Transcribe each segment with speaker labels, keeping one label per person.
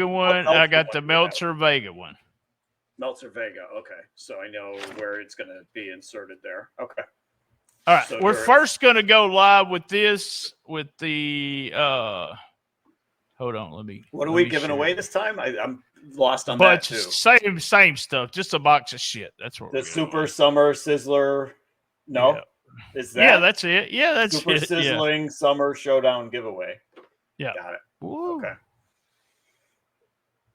Speaker 1: one. I got the Meltzer Vega one.
Speaker 2: Meltzer Vega. Okay, so I know where it's going to be inserted there. Okay.
Speaker 1: All right, so we're first going to go live with this with the. Hold on, let me.
Speaker 2: What are we giving away this time? I'm lost on
Speaker 1: that
Speaker 2: too.
Speaker 1: Same stuff, just a box of shit. That's what
Speaker 2: the Super Summer Sizzler. No,
Speaker 1: yeah.
Speaker 2: Is that?
Speaker 1: Yeah, that's it. Yeah, that's
Speaker 2: Super Sizzling Summer Showdown giveaway.
Speaker 1: Yeah,
Speaker 2: got it.
Speaker 1: Ooh.
Speaker 2: Okay.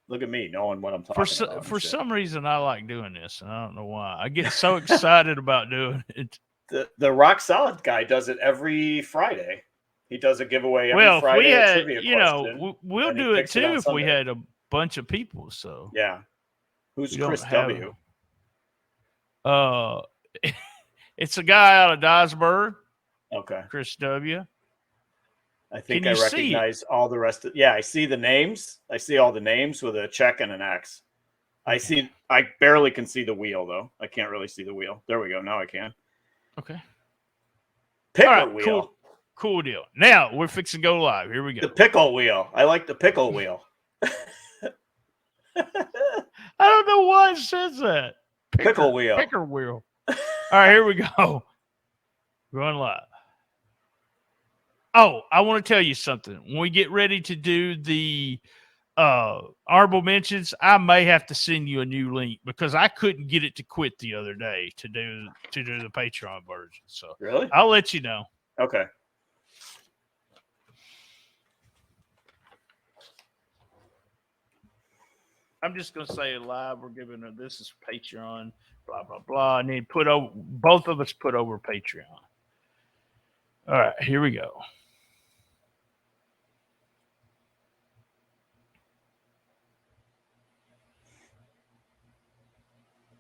Speaker 2: Look at me knowing what I'm talking about.
Speaker 1: For some reason, I like doing this, and I don't know why. I get so excited about doing it.
Speaker 2: The Rock Solid guy does it every Friday. He does a giveaway every Friday.
Speaker 1: If we had,
Speaker 2: trivia question,
Speaker 1: we'll do it too if we had a bunch of people. So
Speaker 2: yeah, who's Chris W?
Speaker 1: It's a guy out of Dyersburg.
Speaker 2: Okay,
Speaker 1: Chris W.
Speaker 2: I think I recognize all the rest of. Yeah, I see the names. I see all the names with a check and an X. I barely can see the wheel though. I can't really see the wheel. There we go. Now I can.
Speaker 1: Okay.
Speaker 2: Pickle wheel.
Speaker 1: Cool deal. Now we're fixing to go live. Here we go.
Speaker 2: The pickle wheel. I like the pickle wheel.
Speaker 1: I don't know why it says that.
Speaker 2: Pickle wheel.
Speaker 1: Pickle wheel. All right, here we go. Going live. Oh, I want to tell you something. When we get ready to do the honorable mentions, I may have to send you a new link because I couldn't get it to quit the other day to do the Patreon version. So
Speaker 2: really,
Speaker 1: I'll let you know.
Speaker 2: Okay.
Speaker 1: I'm just gonna say it live. We're giving her this is Patreon, blah blah blah, and then both of us put over Patreon. All right, here we go.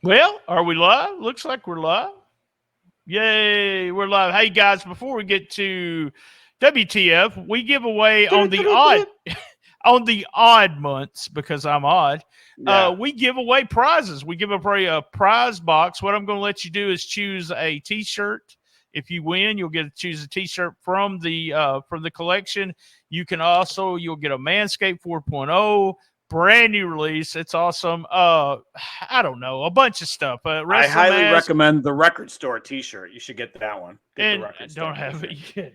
Speaker 1: Well, are we live? Looks like we're live. Yay, we're live. Hey guys, before we get to WTF, we give away on the odd months because I'm odd. Yeah. We give away prizes. We give away a prize box. What I'm going to let you do is choose a T-shirt. If you win, you'll get to choose a T-shirt from the collection. You'll get a Manscaped 4.0. Brand new release. It's awesome. I don't know, a bunch of stuff.
Speaker 2: I highly recommend the Record Store T-shirt. You should get that one.
Speaker 1: And don't have it yet.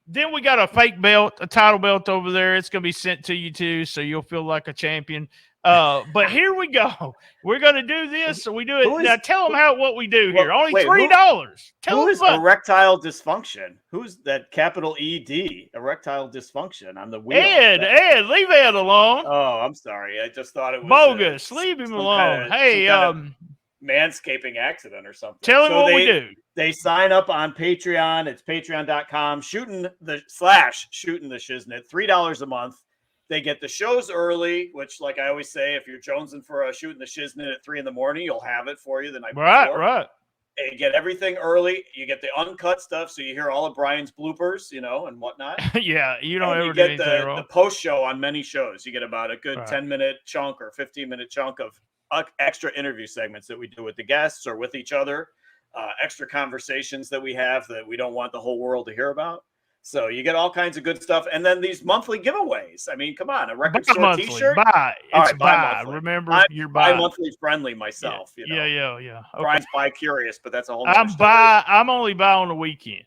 Speaker 1: Then we got a fake belt, a title belt over there. It's going to be sent to you too, so you'll feel like a champion. But here we go. We're going to do this, so we do it. Now tell them what we do here. Only $3.
Speaker 2: Who is erectile dysfunction? Who's that capital ED? Erectile dysfunction on the wheel.
Speaker 1: Ed, leave Ed alone.
Speaker 2: Oh, I'm sorry. I just thought it was
Speaker 1: bogus. Leave him alone. Hey,
Speaker 2: manscaping accident or something.
Speaker 1: Tell him what we do.
Speaker 2: They sign up on Patreon. It's patreon.com. Shooting the Shzinit. $3 a month. They get the shows early, which, like I always say, if you're jonesing for a Shooting the Shzinit at 3 a.m, you'll have it for you the night before.
Speaker 1: Right.
Speaker 2: You get everything early. You get the uncut stuff, so you hear all of Brian's bloopers, and whatnot.
Speaker 1: Yeah, you don't ever
Speaker 2: get the post show on many shows. You get about a good 10-minute chunk or 15-minute chunk of extra interview segments that we do with the guests or with each other, extra conversations that we have that we don't want the whole world to hear about. So you get all kinds of good stuff. And then these monthly giveaways. I mean, come on, a Record Store T-shirt?
Speaker 1: Buy. Buy. Remember, you're
Speaker 2: I'm monthly friendly myself.
Speaker 1: Yeah. Okay.
Speaker 2: Brian's bi-curious, but that's a whole
Speaker 1: I'm only buy on the weekend.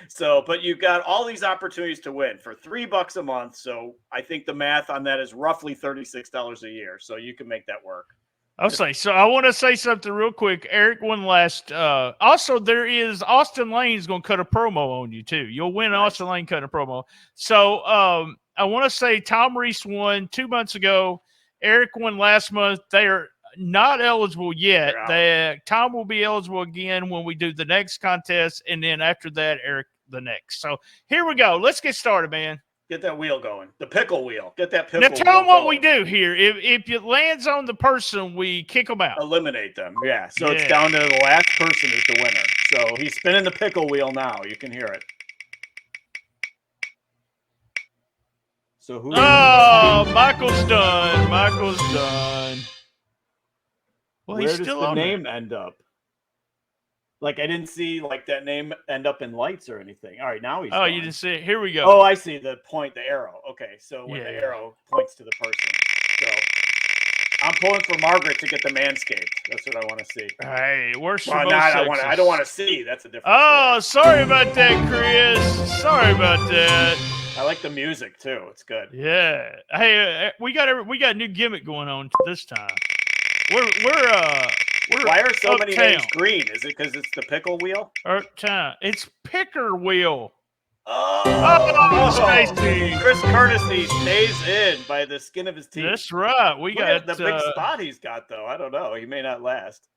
Speaker 1: So.
Speaker 2: But you've got all these opportunities to win for $3 a month. So I think the math on that is roughly $36 a year. So you can make that work.
Speaker 1: So I want to say something real quick. Eric won last. Also, there is Austin Lane's going to cut a promo on you too. You'll win Austin Lane cutting a promo. So I want to say Tom Reese won 2 months ago. Eric won last month. They are not eligible yet. Tom will be eligible again when we do the next contest, and then after that, Eric the next. So here we go. Let's get started, man.
Speaker 2: Get that wheel going. The pickle wheel. Get that pickle wheel.
Speaker 1: Now tell them what we do here. If it lands on the person, we kick them out.
Speaker 2: Eliminate them. Yeah. So it's down to the last person is the winner. So he's spinning the pickle wheel now. You can hear it. So who?
Speaker 1: Oh, Michael's done. Michael's done. Well,
Speaker 2: where does the name end up? Like I didn't see like that name end up in lights or anything. All right, now he's.
Speaker 1: Oh,
Speaker 2: gone.
Speaker 1: you didn't see it. Here we go.
Speaker 2: Oh, I see the point, the arrow. Okay, so when
Speaker 1: Yeah,
Speaker 2: the
Speaker 1: yeah.
Speaker 2: arrow points to the person, so I'm pulling for Margaret to get the manscaped. That's what I want to see.
Speaker 1: Hey, worse
Speaker 2: Well,
Speaker 1: for
Speaker 2: not
Speaker 1: most
Speaker 2: I don't want to see. That's a different
Speaker 1: Oh,
Speaker 2: story.
Speaker 1: sorry about that, Chris. Sorry about that.
Speaker 2: I like the music too. It's good.
Speaker 1: Yeah. Hey, we got a new gimmick going on this time. We're
Speaker 2: Why are so many
Speaker 1: uptown.
Speaker 2: names green? Is it because it's the pickle wheel?
Speaker 1: Uptown. It's Picker Wheel.
Speaker 2: Oh,
Speaker 1: Stacy.
Speaker 2: Chris Courtesy stays in by the skin of his teeth.
Speaker 1: That's right. We
Speaker 2: Look
Speaker 1: got
Speaker 2: at the big spot he's got, though. I don't know. He may not last.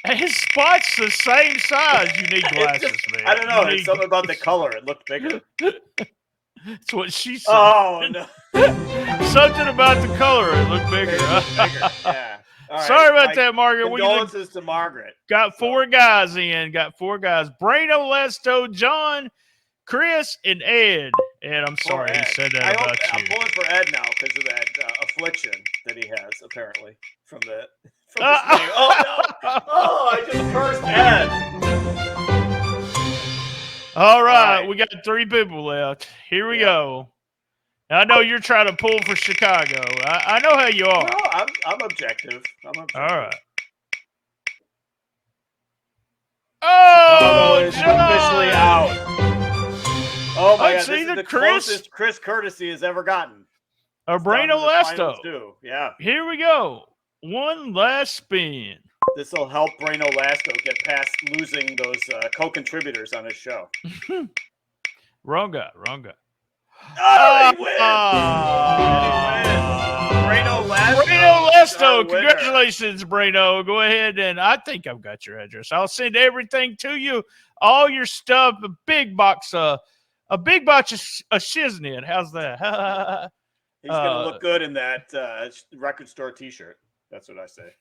Speaker 1: His spot's the same size. You need glasses, man.
Speaker 2: I don't know. It's something about the color. It looked bigger.
Speaker 1: That's what she said.
Speaker 2: Oh, no.
Speaker 1: Something about the color. It looked bigger.
Speaker 2: Yeah. All right.
Speaker 1: Sorry about that, Margaret.
Speaker 2: Condolences to Margaret.
Speaker 1: Got four guys in. Got four guys. Braino, Lesto, John, Chris, and Ed. Ed, I'm sorry he said that about you.
Speaker 2: I'm pulling for Ed now because of that affliction that he has, apparently, from the name. Oh, no. Oh, I just cursed Ed.
Speaker 1: All right. We got 3 people left. Here we go. I know you're trying to pull for Chicago. I know how you are.
Speaker 2: No, I'm objective.
Speaker 1: All right. Oh,
Speaker 2: is officially out. Oh my God!
Speaker 1: See,
Speaker 2: this is the closest Chris Courtesy has ever gotten.
Speaker 1: Braino Lesto.
Speaker 2: Yeah.
Speaker 1: Here we go. One last spin.
Speaker 2: This will help Braino Lesto get past losing those co-contributors on his show.
Speaker 1: Wrong guy.
Speaker 2: Oh, he wins!
Speaker 1: Braino Lesto. Congratulations, Braino. Go ahead and I think I've got your address. I'll send everything to you, all your stuff, a big box of Shzinit. How's that?
Speaker 2: He's gonna look good in that record store T-shirt. That's what I say.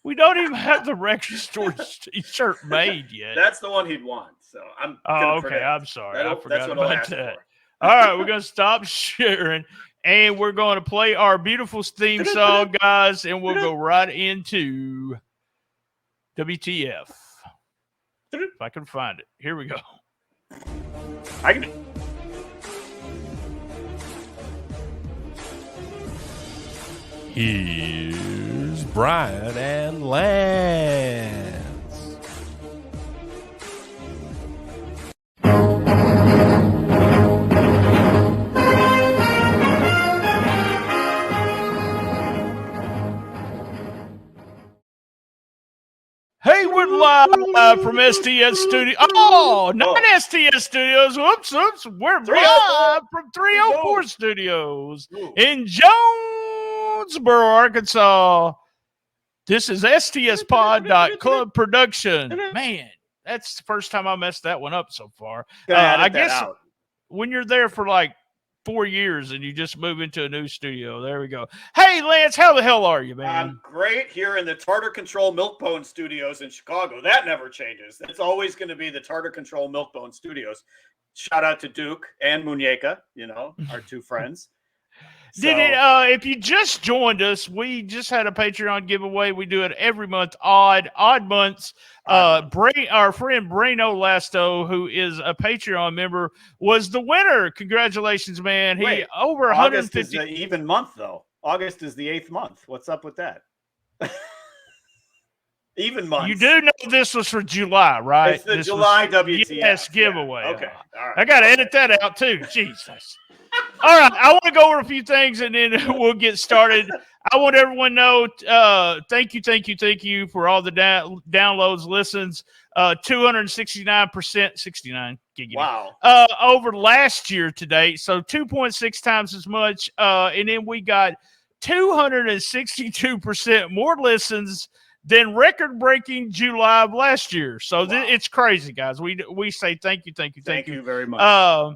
Speaker 1: We don't even have the record store T-shirt made yet.
Speaker 2: That's the one he'd want. So I'm.
Speaker 1: Okay. I'm sorry. I forgot about that.
Speaker 2: For.
Speaker 1: All right, we're gonna stop sharing, and we're going to play our beautiful theme song, guys, and we'll go right into WTF. If I can find it, here we go.
Speaker 2: I can.
Speaker 3: Here's Brian and Lance.
Speaker 1: Hey, we're live from STS Studio. Oh, not STS Studios. Whoops. We're live from 304 Studios in Jonesboro, Arkansas. This is STSPOD.club production. Man, that's the first time I messed that one up so far. I guess when you're there for like 4 years and you just move into a new studio. There we go. Hey, Lance, how the hell are you, man?
Speaker 2: I'm great here in the Tartar Control Milkbone Studios in Chicago. That never changes. It's always going to be the Tartar Control Milkbone Studios. Shout out to Duke and Muñeca, our 2 friends.
Speaker 1: If you just joined us, we just had a Patreon giveaway. We do it every month, odd months. Our friend Braino Lesto, who is a Patreon member, was the winner. Congratulations, man. He over 150.
Speaker 2: August is an even month, though. August is the 8th month. What's up with that? Even months.
Speaker 1: You do know this was for July, right?
Speaker 2: It's the July WTF.
Speaker 1: Yes, giveaway.
Speaker 2: Yeah. Okay. All right.
Speaker 1: I got to edit that out, too. Jesus. All right, I want to go over a few things, and then we'll get started. I want everyone to know, thank you for all the downloads, listens, 269%, 69.
Speaker 2: Wow.
Speaker 1: Over last year to date, so 2.6 times as much, and then we got 262% more listens than record-breaking July of last year. So it's crazy, guys. We say thank you.
Speaker 2: Thank you very much.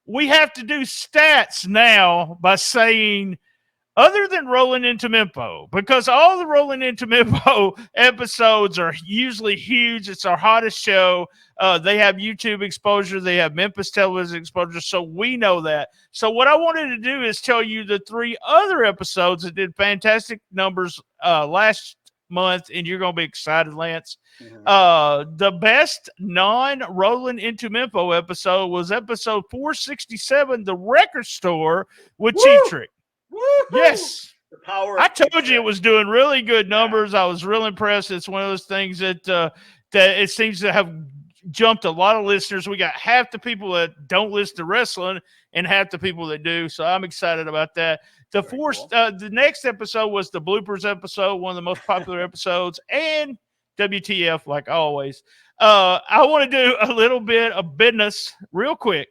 Speaker 1: We have to do stats now by saying, other than Rolling Into Mimpo, because all the Rolling Into Mimpo episodes are usually huge. It's our hottest show. They have YouTube exposure. They have Memphis television exposure. So we know that. So what I wanted to do is tell you the 3 other episodes that did fantastic numbers last month, and you're going to be excited, Lance.
Speaker 2: Mm-hmm.
Speaker 1: The best non-Rolling into Memphis episode was episode 467, The Record Store with Cheap Trick.
Speaker 2: Woo-hoo!
Speaker 1: Yes.
Speaker 2: The power
Speaker 1: I
Speaker 2: of Cheap
Speaker 1: told you it
Speaker 2: Trick.
Speaker 1: was doing really good numbers. I was real impressed. It's one of those things that that it seems to have jumped a lot of listeners. We got half the people that don't listen to wrestling and half the people that do. So I'm excited about that. The next episode was the bloopers episode, one of the most popular episodes, and WTF, like always. I want to do a little bit of business real quick.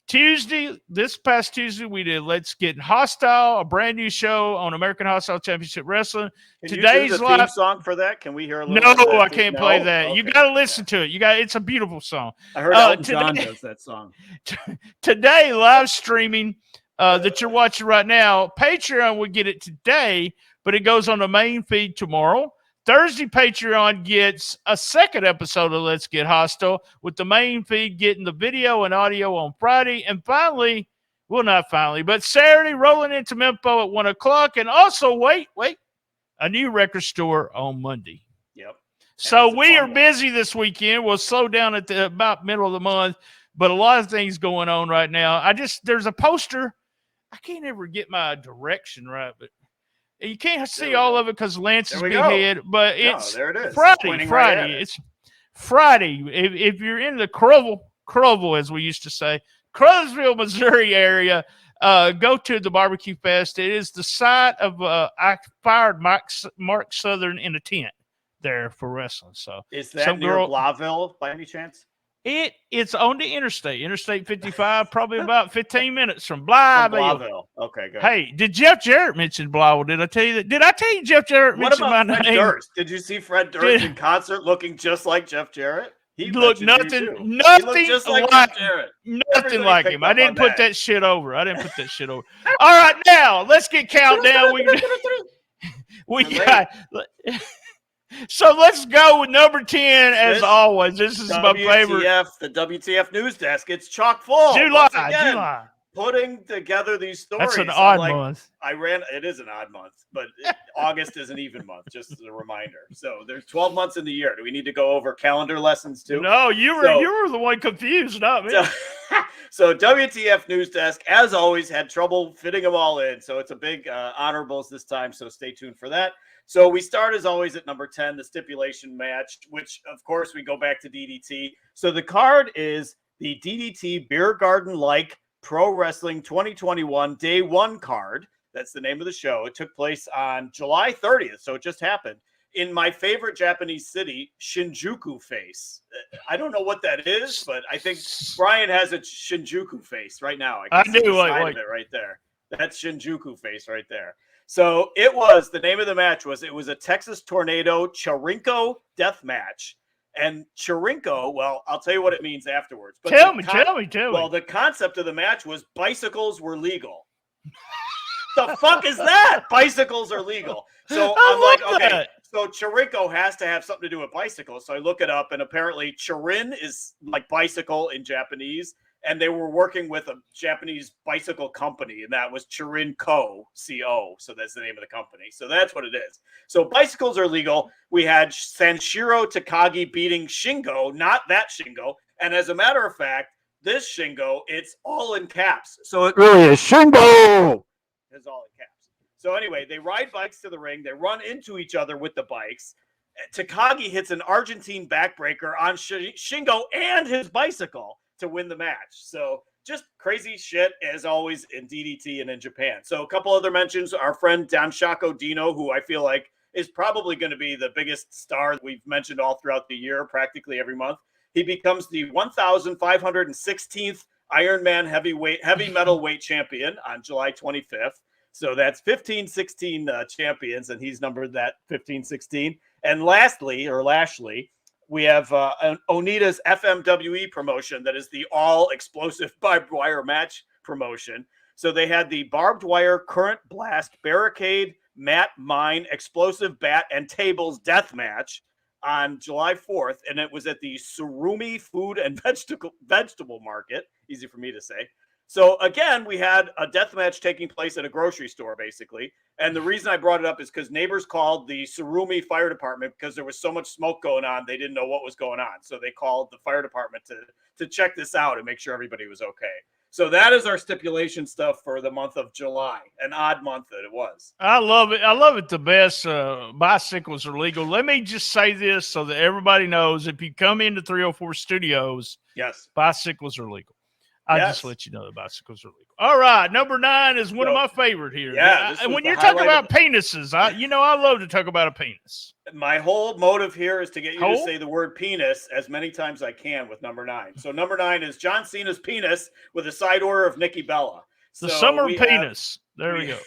Speaker 1: This past Tuesday, we did Let's Get Hostile, a brand new show on American Hostile Championship Wrestling.
Speaker 2: Today's you do the theme song for that? Can we hear a little?
Speaker 1: No, I can't play that. Okay. You got to listen to it. It's a beautiful song.
Speaker 2: I heard Elton John does that song.
Speaker 1: Today, live streaming that you're watching right now, Patreon would get it today, but it goes on the main feed tomorrow. Thursday, Patreon gets a second episode of Let's Get Hostile, with the main feed getting the video and audio on Friday. And finally, well, not finally, but Saturday, Rolling into Memphis at 1 o'clock. And also, wait, a new record store on Monday.
Speaker 2: Yep.
Speaker 1: So we are busy this weekend. We'll slow down at the about middle of the month, but a lot of things going on right now. There's a poster. I can't ever get my direction right, but you can't see all of it because Lance is behead, but it's
Speaker 2: there it is.
Speaker 1: Friday. It's Friday. If you're in the Crowville, as we used to say, Crowsville, Missouri area, go to the Barbecue Fest. It is the site of I fired Mark Southern in a tent there for wrestling. So
Speaker 2: is that near Blauville by any chance?
Speaker 1: It's on the Interstate 55, probably about 15 minutes from Blauville.
Speaker 2: Okay, good.
Speaker 1: Hey, did Jeff Jarrett mention Blauville? Did I tell you that? Did I tell you Jeff Jarrett mentioned my name?
Speaker 2: Fred Durst? Did you see Fred Durst in concert looking just like Jeff Jarrett?
Speaker 1: He looked nothing
Speaker 2: just like Jeff Jarrett.
Speaker 1: Nothing like him. I didn't put that shit over. All right, now let's get countdown. We got. So let's go with number 10 as always. This is my favorite.
Speaker 2: The WTF News Desk. It's chock full.
Speaker 1: July.
Speaker 2: Putting together these stories.
Speaker 1: That's an odd month.
Speaker 2: It is an odd month, but August is an even month, just as a reminder. So there's 12 months in the year. Do we need to go over calendar lessons too?
Speaker 1: No, you were the one confused, not me.
Speaker 2: So WTF News Desk, as always, had trouble fitting them all in. So it's a big honorables this time. So stay tuned for that. So we start, as always, at number 10, the stipulation match, which, of course, we go back to DDT. So the card is the DDT Beer Garden-like Pro Wrestling 2021 Day 1 card. That's the name of the show. It took place on July 30th, so it just happened, in my favorite Japanese city, Shinjuku face. I don't know what that is, but I think Brian has a Shinjuku face right now.
Speaker 1: I do.
Speaker 2: It right there. That's Shinjuku face right there. So the name of the match was a Texas Tornado Chirinko death match. And Chirinko, well, I'll tell you what it means afterwards. But
Speaker 1: tell me.
Speaker 2: Well, the concept of the match was bicycles were legal. The fuck is that? Bicycles are legal. So I'm like, okay, so Chirinko has to have something to do with bicycles. So I look it up, and apparently Chirin is like bicycle in Japanese. And they were working with a Japanese bicycle company, and that was Chirinko, C-O. So that's the name of the company. So that's what it is. So bicycles are legal. We had Sanshiro Takagi beating Shingo, not that Shingo. And as a matter of fact, this Shingo, it's all in caps. So it really is Shingo. It's all in caps. So anyway, they ride bikes to the ring. They run into each other with the bikes. Takagi hits an Argentine backbreaker on Shingo and his bicycle to win the match. So just crazy shit, as always, in DDT and in Japan. So a couple other mentions. Our friend Danshako Dino, who I feel like is probably going to be the biggest star that we've mentioned all throughout the year, practically every month. He becomes the 1,516th Ironman heavy metal weight champion on July 25th. So that's 1516 champions, and he's numbered that 1516. And Lashley, we have an Onita's FMWE promotion that is the all-explosive barbed wire match promotion. So they had the barbed wire, current blast, barricade, mat, mine, explosive bat, and tables death match on July 4th, and it was at the Surumi Food and Vegetable Market. Easy for me to say. So again, we had a death match taking place at a grocery store, basically. And the reason I brought it up is because neighbors called the Surumi Fire Department because there was so much smoke going on. They didn't know what was going on. So they called the fire department to check this out and make sure everybody was okay. So that is our stipulation stuff for the month of July. An odd month that it was.
Speaker 1: I love it. I love it the best. Bicycles are legal. Let me just say this so that everybody knows. If you come into 304 Studios,
Speaker 2: yes,
Speaker 1: bicycles are legal. I just let you know the bicycles are legal. All right, number 9 is one of my favorite here.
Speaker 2: Yeah,
Speaker 1: and when you're talking about penises, I love to talk about a penis.
Speaker 2: My whole motive here is to get you to say the word penis as many times as I can with number 9. So number 9 is John Cena's penis with a side order of Nikki Bella.
Speaker 1: The summer penis. There we go.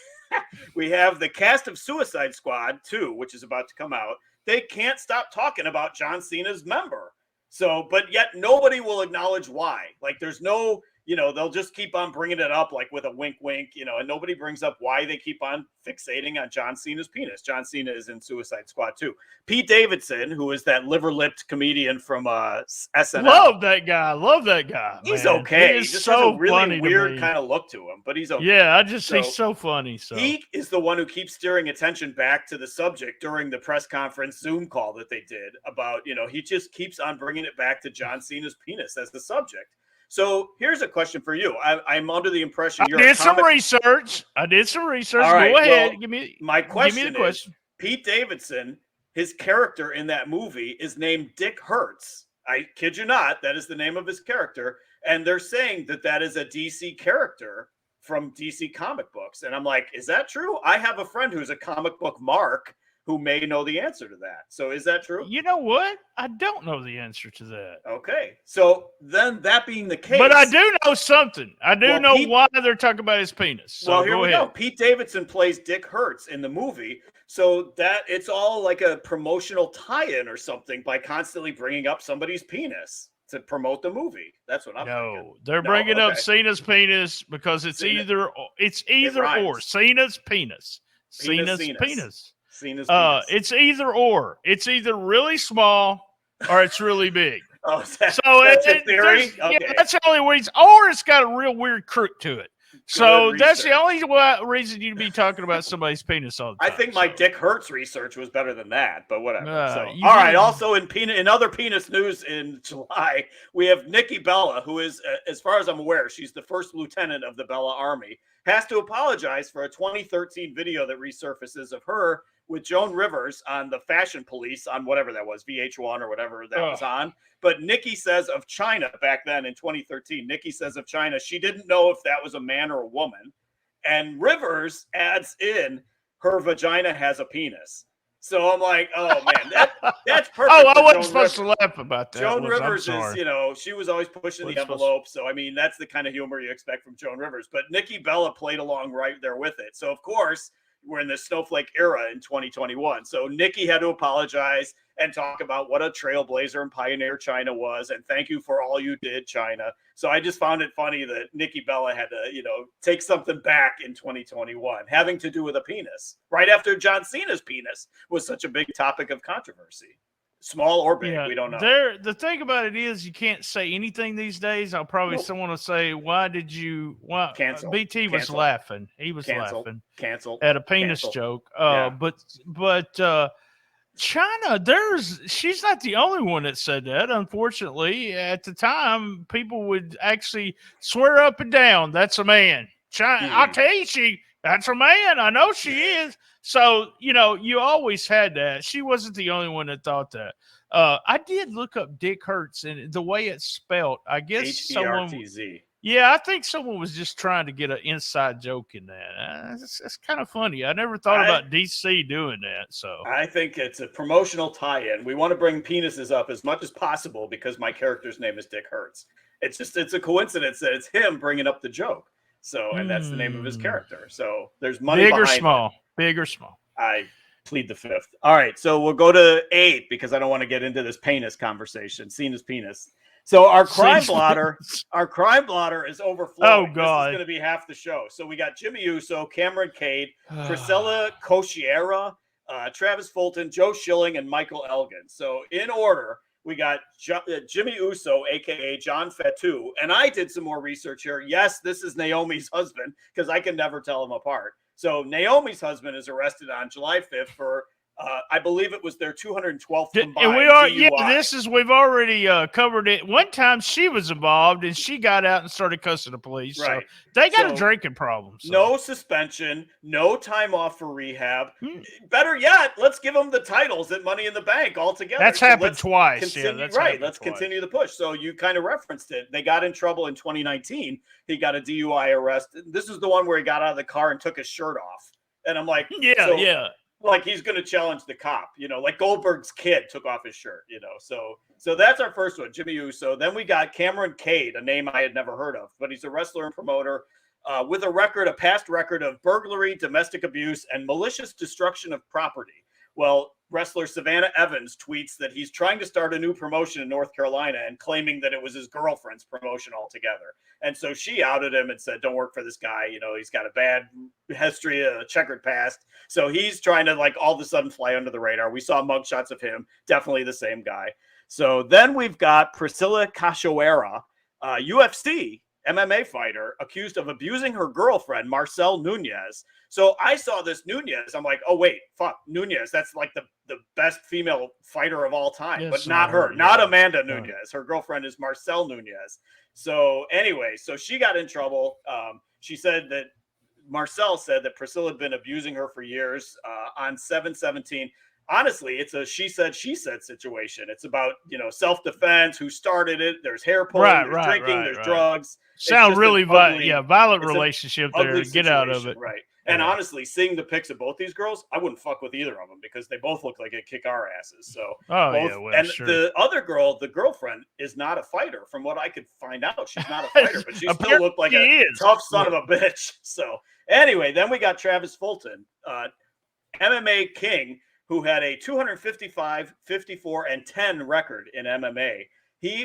Speaker 2: We have the cast of Suicide Squad 2, which is about to come out. They can't stop talking about John Cena's member. So, but yet nobody will acknowledge why. Like there's no, they'll just keep on bringing it up like with a wink, wink, and nobody brings up why they keep on fixating on John Cena's penis. John Cena is in Suicide Squad 2. Pete Davidson, who is that liver-lipped comedian from SNL.
Speaker 1: Love that guy.
Speaker 2: He's
Speaker 1: man.
Speaker 2: okay.
Speaker 1: He
Speaker 2: just has
Speaker 1: so
Speaker 2: a really
Speaker 1: funny
Speaker 2: weird kind of look to him, but he's okay.
Speaker 1: Yeah, he's so funny. So
Speaker 2: he is the one who keeps steering attention back to the subject during the press conference Zoom call that they did about, he just keeps on bringing it back to John Cena's penis as the subject. So here's a question for you. I'm under the impression
Speaker 1: I did some research. All right, go ahead.
Speaker 2: Well,
Speaker 1: give me
Speaker 2: the question.
Speaker 1: Is,
Speaker 2: Pete Davidson, his character in that movie is named Dick Hertz. I kid you not. That is the name of his character. And they're saying that is a DC character from DC comic books. And I'm like, is that true? I have a friend who's a comic book mark who may know the answer to that. So is that true?
Speaker 1: You know what? I don't know the answer to that.
Speaker 2: Okay. So then that being the case.
Speaker 1: But I do know something. I do know why they're talking about his penis. So
Speaker 2: well, here we go. Pete Davidson plays Dick Hertz in the movie. So that it's all like a promotional tie-in or something by constantly bringing up somebody's penis to promote the movie. That's what I'm thinking.
Speaker 1: No, they're bringing up Cena's penis because it's either or. Cena's penis. Cena's penis. It's either or. It's either really small or it's really big.
Speaker 2: That's a theory? Okay.
Speaker 1: Yeah, that's the only reason. Or it's got a real weird crook to it. So that's the only reason you'd be talking about somebody's penis all the time.
Speaker 2: I think my Dick Hertz research was better than that, but whatever. All right. Also in other penis news in July, we have Nikki Bella, who is, as far as I'm aware, she's the first lieutenant of the Bella Army, has to apologize for a 2013 video that resurfaces of her with Joan Rivers on the Fashion Police on whatever that was, VH1 or whatever that was on. But Nikki says of China back then in 2013, Nikki says of China, she didn't know if that was a man or a woman. And Rivers adds in her vagina has a penis. So I'm like, oh man, that's perfect.
Speaker 1: I wasn't supposed to laugh about that.
Speaker 2: Joan Rivers is, she was always pushing the envelope. So I mean, that's the kind of humor you expect from Joan Rivers. But Nikki Bella played along right there with it. So of course, we're in the snowflake era in 2021. So Nikki had to apologize and talk about what a trailblazer and pioneer China was. And thank you for all you did, China. So I just found it funny that Nikki Bella had to, take something back in 2021, having to do with a penis, right after John Cena's penis was such a big topic of controversy. Small or big, we don't know.
Speaker 1: The thing about it is you can't say anything these days. I'll probably someone will say, why cancel? BT was laughing. He was laughing.
Speaker 2: Cancel.
Speaker 1: At a penis joke. But China, she's not the only one that said that. Unfortunately, at the time, people would actually swear up and down, that's a man. China, I'll tell you, that's a man. I know she is. So, you always had that. She wasn't the only one that thought that. I did look up Dick Hertz and the way it's spelled. I guess
Speaker 2: Hertz.
Speaker 1: Yeah, I think someone was just trying to get an inside joke in that. It's kind of funny. I never thought about DC doing that. So
Speaker 2: I think it's a promotional tie-in. We want to bring penises up as much as possible because my character's name is Dick Hertz. It's a coincidence that it's him bringing up the joke. So, and that's the name of his character. So there's money
Speaker 1: big
Speaker 2: behind
Speaker 1: or small.
Speaker 2: it.
Speaker 1: Big or small.
Speaker 2: I plead the fifth. All right, so we'll go to 8 because I don't want to get into this penis conversation. Cena's penis. So our crime blotter is overflowing.
Speaker 1: Oh God,
Speaker 2: this is going to be half the show. So we got Jimmy Uso, Cameron Cade, Priscilla Koshiera, Travis Fulton, Joe Schilling, and Michael Elgin. So in order, we got Jimmy Uso, a.k.a. John Fatu. And I did some more research here. Yes, this is Naomi's husband because I can never tell them apart. So Naomi's husband is arrested on July 5th for I believe it was their 212th combined
Speaker 1: and we are,
Speaker 2: DUI.
Speaker 1: we've already covered it. One time she was involved and she got out and started cussing the police.
Speaker 2: Right.
Speaker 1: So they got a drinking problem. So.
Speaker 2: No suspension, no time off for rehab. Better yet, let's give them the titles at Money in the Bank altogether.
Speaker 1: That's happened twice.
Speaker 2: Let's continue the push. So you kind of referenced it. They got in trouble in 2019. He got a DUI arrest. This is the one where he got out of the car and took his shirt off. And I'm like,
Speaker 1: yeah.
Speaker 2: Like he's going to challenge the cop, like Goldberg's kid took off his shirt, So that's our first one, Jimmy Uso. Then we got Cameron Cade, a name I had never heard of, but he's a wrestler and promoter with a past record of burglary, domestic abuse, and malicious destruction of property. Well, wrestler Savannah Evans tweets that he's trying to start a new promotion in North Carolina and claiming that it was his girlfriend's promotion altogether. And so she outed him and said, don't work for this guy. He's got a bad history, a checkered past. So he's trying to all of a sudden fly under the radar. We saw mugshots of him. Definitely the same guy. So then we've got Priscilla Cachoeira, UFC MMA fighter, accused of abusing her girlfriend, Marcel Nunez. So I saw this Nunez. I'm like, oh, wait, fuck, Nunez. That's like the best female fighter of all time, but not her, not Amanda Nunez. Her girlfriend is Marcel Nunez. So anyway, so she got in trouble. She said that Marcel said that Priscilla had been abusing her for years on 7/17. Honestly, it's a she said situation. It's about, self-defense, who started it. There's hair pulling, there's drinking, there's drugs.
Speaker 1: Sound really violent relationship there. Get out of it.
Speaker 2: Right. And honestly, seeing the pics of both these girls, I wouldn't fuck with either of them because they both look like they kick our asses. So, the other girl, the girlfriend, is not a fighter. From what I could find out, she's not a fighter, but she still looked like a tough son of a bitch. So, anyway, then we got Travis Fulton, MMA king, who had a 255, 54, and 10 record in MMA.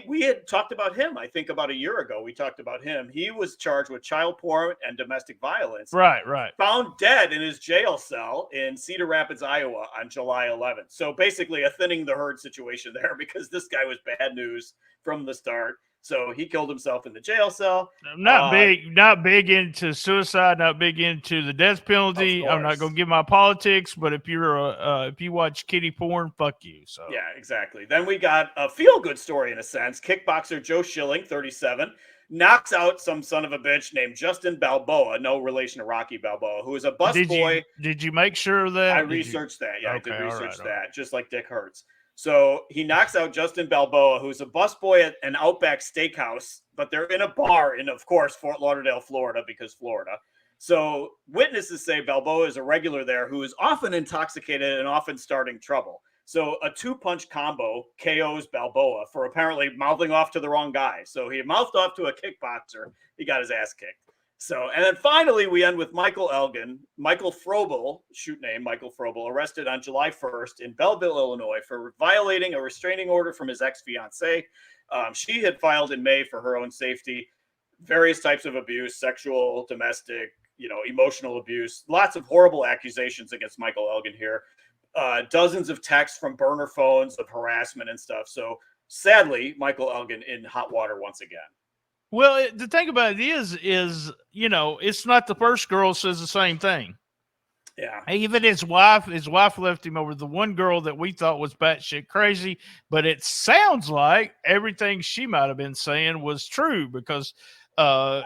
Speaker 2: We had talked about him, I think, about a year ago. We talked about him. He was charged with child porn and domestic violence.
Speaker 1: Right.
Speaker 2: Found dead in his jail cell in Cedar Rapids, Iowa on July 11th. So basically a thinning the herd situation there because this guy was bad news from the start. So he killed himself in the jail cell.
Speaker 1: I'm not big into suicide, not big into the death penalty. I'm not going to give my politics, but if you watch kiddie porn, fuck you. So
Speaker 2: yeah, exactly. Then we got a feel-good story in a sense. Kickboxer Joe Schilling, 37, knocks out some son of a bitch named Justin Balboa, no relation to Rocky Balboa, who is a busboy.
Speaker 1: Did you make sure of that?
Speaker 2: I researched that. Yeah, okay, I did research that, just like Dick Hertz. So he knocks out Justin Balboa, who's a busboy at an Outback Steakhouse, but they're in a bar in, of course, Fort Lauderdale, Florida, because Florida. So witnesses say Balboa is a regular there who is often intoxicated and often starting trouble. So a two-punch combo KOs Balboa for apparently mouthing off to the wrong guy. So he mouthed off to a kickboxer. He got his ass kicked. So, and then finally we end with Michael Elgin, Michael Frobel, shoot name Michael Frobel, arrested on July 1st in Belleville, Illinois for violating a restraining order from his ex-fiancée. She had filed in May for her own safety, various types of abuse, sexual, domestic, emotional abuse, lots of horrible accusations against Michael Elgin here. Dozens of texts from burner phones of harassment and stuff. So sadly, Michael Elgin in hot water once again.
Speaker 1: Well, the thing about it is, it's not the first girl says the same thing.
Speaker 2: Yeah.
Speaker 1: Even his wife left him over the one girl that we thought was batshit crazy, but it sounds like everything she might have been saying was true because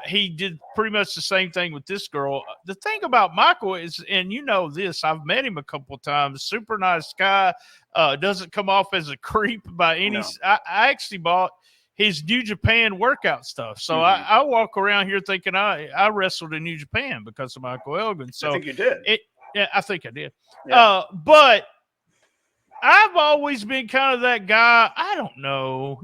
Speaker 1: he did pretty much the same thing with this girl. The thing about Michael is, and this, I've met him a couple of times, super nice guy, doesn't come off as a creep by any. No. I actually bought his New Japan workout stuff. So I walk around here thinking I wrestled in New Japan because of Michael Elgin. So
Speaker 2: I think you did.
Speaker 1: I think I did.
Speaker 2: Yeah.
Speaker 1: But I've always been kind of that guy. I don't know,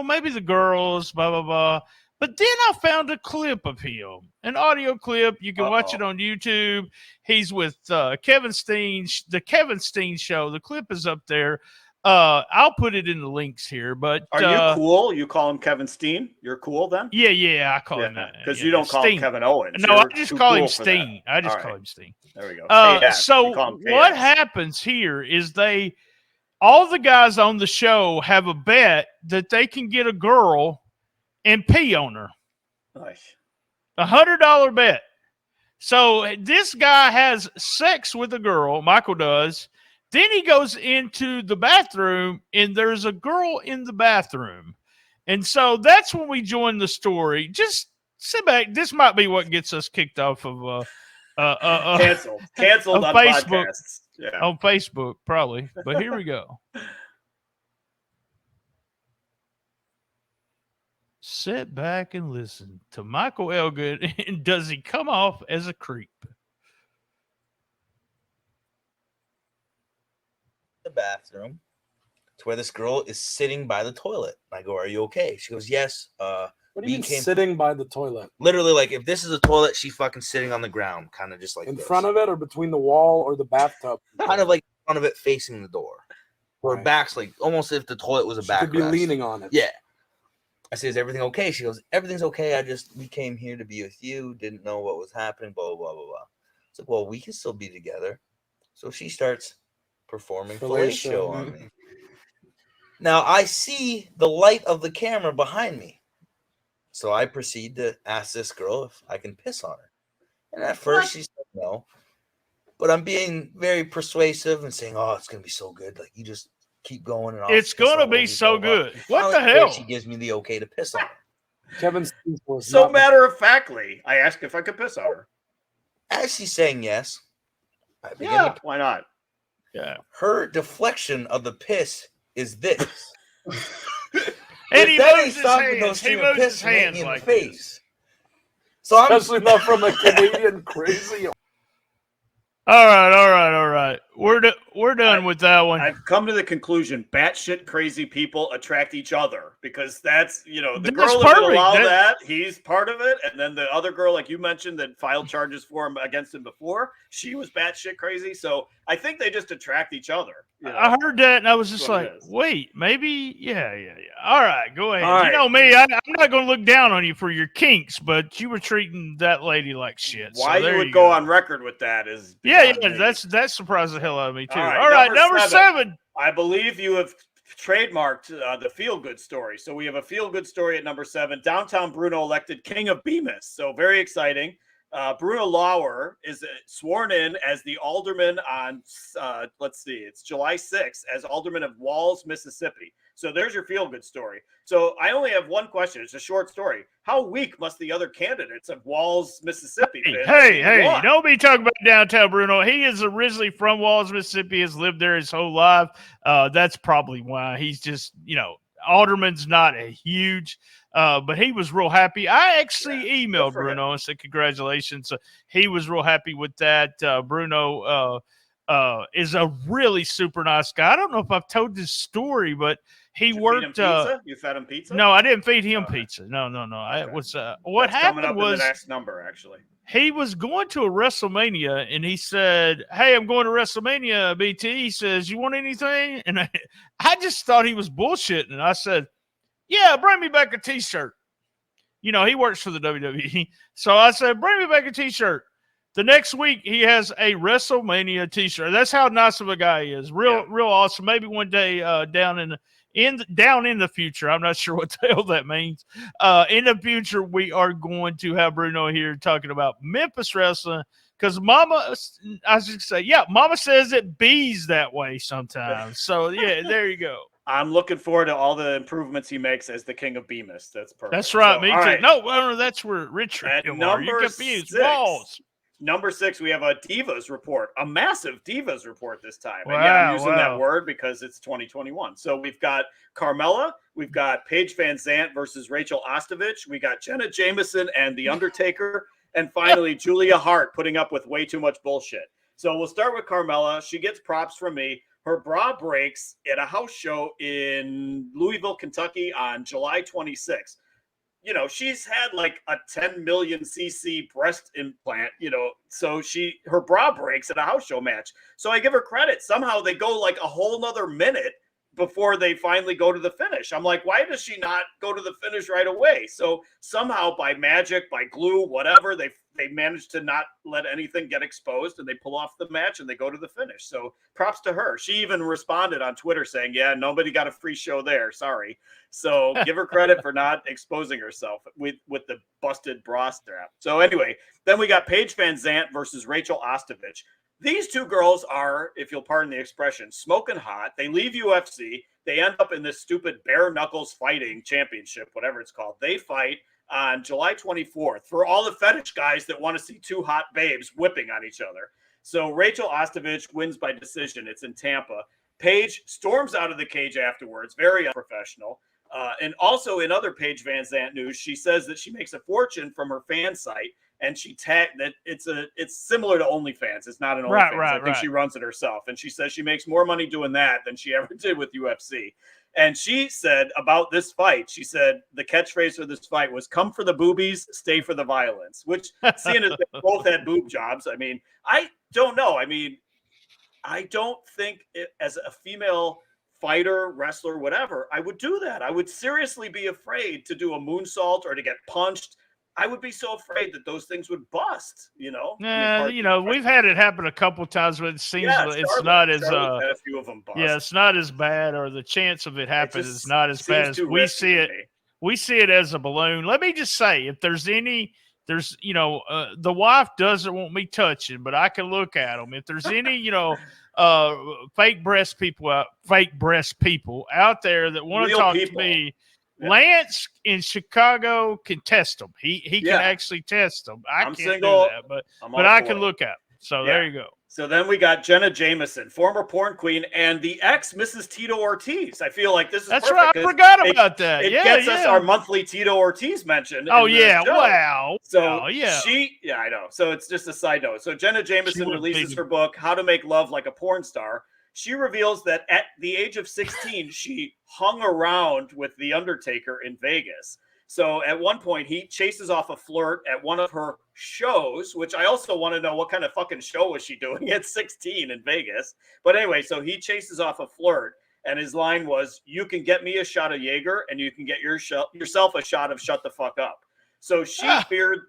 Speaker 1: maybe the girls, blah, blah, blah. But then I found a clip of him, an audio clip. You can watch it on YouTube. He's with Kevin Steen, the Kevin Steen Show. The clip is up there. I'll put it in the links here, but
Speaker 2: are you cool? You call him Kevin Steen? You're cool then?
Speaker 1: Yeah, I call him that.
Speaker 2: Because you don't call him Kevin Owens.
Speaker 1: No, I just call him Steen. Call him Steen.
Speaker 2: There we go.
Speaker 1: So what happens here is all the guys on the show have a bet that they can get a girl and pee on her.
Speaker 2: Nice.
Speaker 1: $100 bet. So this guy has sex with a girl, Michael does. Then he goes into the bathroom, and there's a girl in the bathroom. And so that's when we join the story. Just sit back. This might be what gets us kicked off of
Speaker 2: canceled on
Speaker 1: Facebook.
Speaker 2: podcasts. Yeah.
Speaker 1: On Facebook, probably. But here we go. Sit back and listen to Michael Elgood. And does he come off as a creep?
Speaker 4: The bathroom to where this girl is sitting by the toilet. I go, "Are you okay?" She goes, "Yes."
Speaker 5: What do you mean sitting by the toilet?
Speaker 4: Literally, like if this is a toilet, she's fucking sitting on the ground, kind of just like
Speaker 5: in front of it, or between the wall or the bathtub.
Speaker 4: Kind of like in front of it, facing the door. Her
Speaker 5: Right.
Speaker 4: back's like almost as if the toilet was a
Speaker 5: She
Speaker 4: backrest.
Speaker 5: could be leaning on it.
Speaker 4: Yeah. I say, "Is everything okay?" She goes, "Everything's okay. We came here to be with you. Didn't know what was happening. Blah blah blah blah blah." It's like, well, we can still be together. So she starts performing fellatio on me. Now I see the light of the camera behind me. So I proceed to ask this girl if I can piss on her. And at first she said no. But I'm being very persuasive and saying, "Oh, it's going to be so good. Like, you just keep going. And
Speaker 1: It's going to be so good." What the
Speaker 4: Finally,
Speaker 1: hell?
Speaker 4: she gives me the okay to piss on her.
Speaker 5: Kevin was
Speaker 2: So
Speaker 5: not-
Speaker 2: matter of factly, I asked if I could piss on her.
Speaker 4: As she's saying yes, I begin
Speaker 2: Yeah,
Speaker 4: to,
Speaker 2: why not?
Speaker 1: Yeah.
Speaker 4: her deflection of the piss is this.
Speaker 1: And he
Speaker 4: That
Speaker 1: moves
Speaker 4: ain't
Speaker 1: his
Speaker 4: stopping no
Speaker 1: hands. He
Speaker 4: stream of
Speaker 1: moves
Speaker 4: piss
Speaker 1: his
Speaker 4: from hitting
Speaker 1: hands
Speaker 4: me in the
Speaker 1: like
Speaker 4: face.
Speaker 1: this.
Speaker 4: So I'm
Speaker 5: especially not from a Canadian crazy.
Speaker 1: All right. We're done with that one.
Speaker 2: I've come to the conclusion: batshit crazy people attract each other, because that's, the
Speaker 1: That's
Speaker 2: girl that would
Speaker 1: perfect.
Speaker 2: allow that, he's part of it, and then the other girl, like you mentioned, that filed charges for him against him before, she was batshit crazy. So I think they just attract each other.
Speaker 1: I heard that, and I was just
Speaker 2: That's what
Speaker 1: like,
Speaker 2: it is.
Speaker 1: wait, maybe, yeah. All right, go ahead.
Speaker 2: All
Speaker 1: You
Speaker 2: right.
Speaker 1: know me, I'm not going to look down on you for your kinks, but you were treating that lady like shit.
Speaker 2: Why
Speaker 1: so there
Speaker 2: you would
Speaker 1: go
Speaker 2: go on record with that is
Speaker 1: Yeah,
Speaker 2: beyond me.
Speaker 1: that surprised the hell out of me too.
Speaker 2: All right,
Speaker 1: All right, number
Speaker 2: number
Speaker 1: 7.
Speaker 2: I believe you have trademarked the feel-good story. So we have a feel-good story at number 7. Downtown Bruno elected King of Bemis. So very exciting. Bruno Lauer is sworn in as the alderman on, it's July 6th, as alderman of Walls, Mississippi. So there's your feel-good story. So I only have one question. It's a short story. How weak must the other candidates of Walls, Mississippi be?
Speaker 1: Hey, don't be talking about downtown Bruno. He is originally from Walls, Mississippi, has lived there his whole life. That's probably why he's just, alderman's not a huge, but he was real happy. I actually emailed Bruno and said, congratulations. He was real happy with that. Bruno is a really super nice guy. I don't know if I've told this story, but he worked.
Speaker 2: You fed him pizza?
Speaker 1: No, I didn't feed him pizza. No. It was what
Speaker 2: That's
Speaker 1: happened
Speaker 2: coming up
Speaker 1: was
Speaker 2: in the next number, actually.
Speaker 1: he was going to a WrestleMania and he said, "Hey, I'm going to WrestleMania, BT." He says, "You want anything?" And I just thought he was bullshitting. And I said, "Yeah, bring me back a t-shirt." He works for the WWE. So I said, "Bring me back a t-shirt." The next week, he has a WrestleMania t-shirt. That's how nice of a guy he is. Real awesome. Maybe one day down in the future, I'm not sure what the hell that means. In the future, we are going to have Bruno here talking about Memphis wrestling, because Mama says it bees that way sometimes. So yeah, there you go.
Speaker 2: I'm looking forward to all the improvements he makes as the King of Bemis. That's perfect.
Speaker 1: That's right. Me too.
Speaker 2: Right.
Speaker 1: No, that's where Richard.
Speaker 2: At
Speaker 1: You're
Speaker 2: number
Speaker 1: confused.
Speaker 2: 6.
Speaker 1: Walls.
Speaker 2: Number 6, we have a Divas report, a massive Divas report this time.
Speaker 1: Wow,
Speaker 2: and yeah, I'm using that word because it's 2021. So we've got Carmella, we've got Paige Van Zant versus Rachel Ostovich, we got Jenna Jameson and The Undertaker, and finally Julia Hart putting up with way too much bullshit. So we'll start with Carmella. She gets props from me. Her bra breaks at a house show in Louisville, Kentucky on July 26th. She's had like a 10 million cc breast implant, so her bra breaks at a house show match. So I give her credit. Somehow they go like a whole nother minute before they finally go to the finish. I'm like, why does she not go to the finish right away? So somehow by magic, by glue, whatever, they they manage to not let anything get exposed, and they pull off the match and they go to the finish. So props to her. She even responded on Twitter saying, yeah, nobody got a free show there. Sorry. So give her credit for not exposing herself with the busted bra strap. So anyway, then we got Paige Van Zant versus Rachel Ostovich. These two girls are, if you'll pardon the expression, smoking hot. They leave UFC. They end up in this stupid bare knuckles fighting championship, whatever it's called. They fight on July 24th for all the fetish guys that want to see two hot babes whipping on each other. So Rachel Ostovich wins by decision. It's in Tampa. Paige storms out of the cage afterwards, very unprofessional. And also in other Paige Van Zant news, she says that she makes a fortune from her fan site. And she tagged that it's similar to OnlyFans. It's not an OnlyFans. I think she runs it herself. And she says she makes more money doing that than she ever did with UFC. And she said about this fight, she said the catchphrase for this fight was "Come for the boobies, stay for the violence." Which, seeing as they both had boob jobs, I mean, I don't know. I mean, I don't think as a female fighter, wrestler, whatever, I would do that. I would seriously be afraid to do a moonsault or to get punched. I would be so afraid that those things would bust, you know?
Speaker 1: Yeah, we've had it happen a couple of times, but it seems it's not as
Speaker 2: had a few of them bust.
Speaker 1: Yeah, it's not as bad, or the chance of it happening is not as bad as we see it.
Speaker 2: Me.
Speaker 1: We see it as a balloon. Let me just say, if there's the wife doesn't want me touching, but I can look at them. If there's any, fake breast people out there that want to talk to me, Lance in Chicago can test them. He can actually test them. I'm can't
Speaker 2: single,
Speaker 1: do that, but I can look at them. So there you go.
Speaker 2: So then we got Jenna Jameson, former porn queen, and the ex Mrs. Tito Ortiz. I feel like this is
Speaker 1: that's
Speaker 2: perfect.
Speaker 1: Right. I forgot about that.
Speaker 2: It gets us our monthly Tito Ortiz mention.
Speaker 1: Oh yeah! Wow.
Speaker 2: So I know. So it's just a side note. So Jenna Jameson releases her book, How to Make Love Like a Porn Star. She reveals that at the age of 16, she hung around with The Undertaker in Vegas. So at one point, he chases off a flirt at one of her shows, which I also want to know what kind of fucking show was she doing at 16 in Vegas. But anyway, so he chases off a flirt, and his line was, "You can get me a shot of Jaeger, and you can get yourself a shot of Shut the Fuck Up." So she feared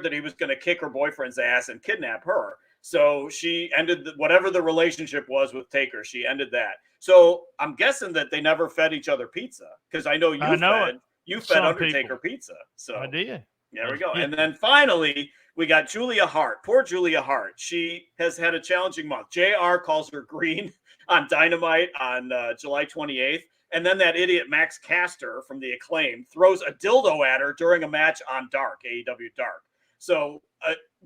Speaker 2: that he was going to kick her boyfriend's ass and kidnap her. So she ended whatever the relationship was with Taker. She ended that. So I'm guessing that they never fed each other pizza, because I know you fed Undertaker pizza. So
Speaker 1: I did.
Speaker 2: There we go. And then finally, we got Julia Hart. Poor Julia Hart. She has had a challenging month. JR calls her green on Dynamite on July 28th. And then that idiot Max Caster from the Acclaim throws a dildo at her during a match on Dark, AEW Dark. So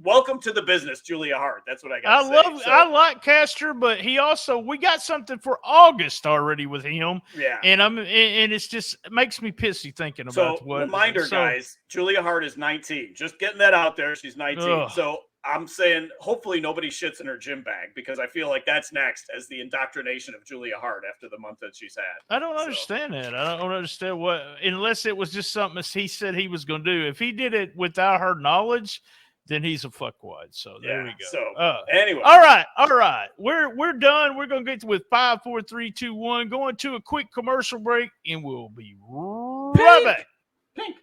Speaker 2: welcome to the business, Julia Hart. That's what I got to say.
Speaker 1: I like Castor, but we got something for August already with him.
Speaker 2: Yeah.
Speaker 1: And it's just it makes me pissy thinking about what.
Speaker 2: Reminder, guys, Julia Hart is 19. Just getting that out there. She's 19. Ugh. So I'm saying hopefully nobody shits in her gym bag, because I feel like that's next as the indoctrination of Julia Hart after the month that she's had.
Speaker 1: I don't understand that. I don't understand what, unless it was just something he said he was going to do. If he did it without her knowledge, then he's a fuckwad. So there we go.
Speaker 2: So anyway,
Speaker 1: all right. We're done. We're going to get with 5, 4, 3, 2, 1. Going to a quick commercial break, and we'll be right back.
Speaker 2: Pink.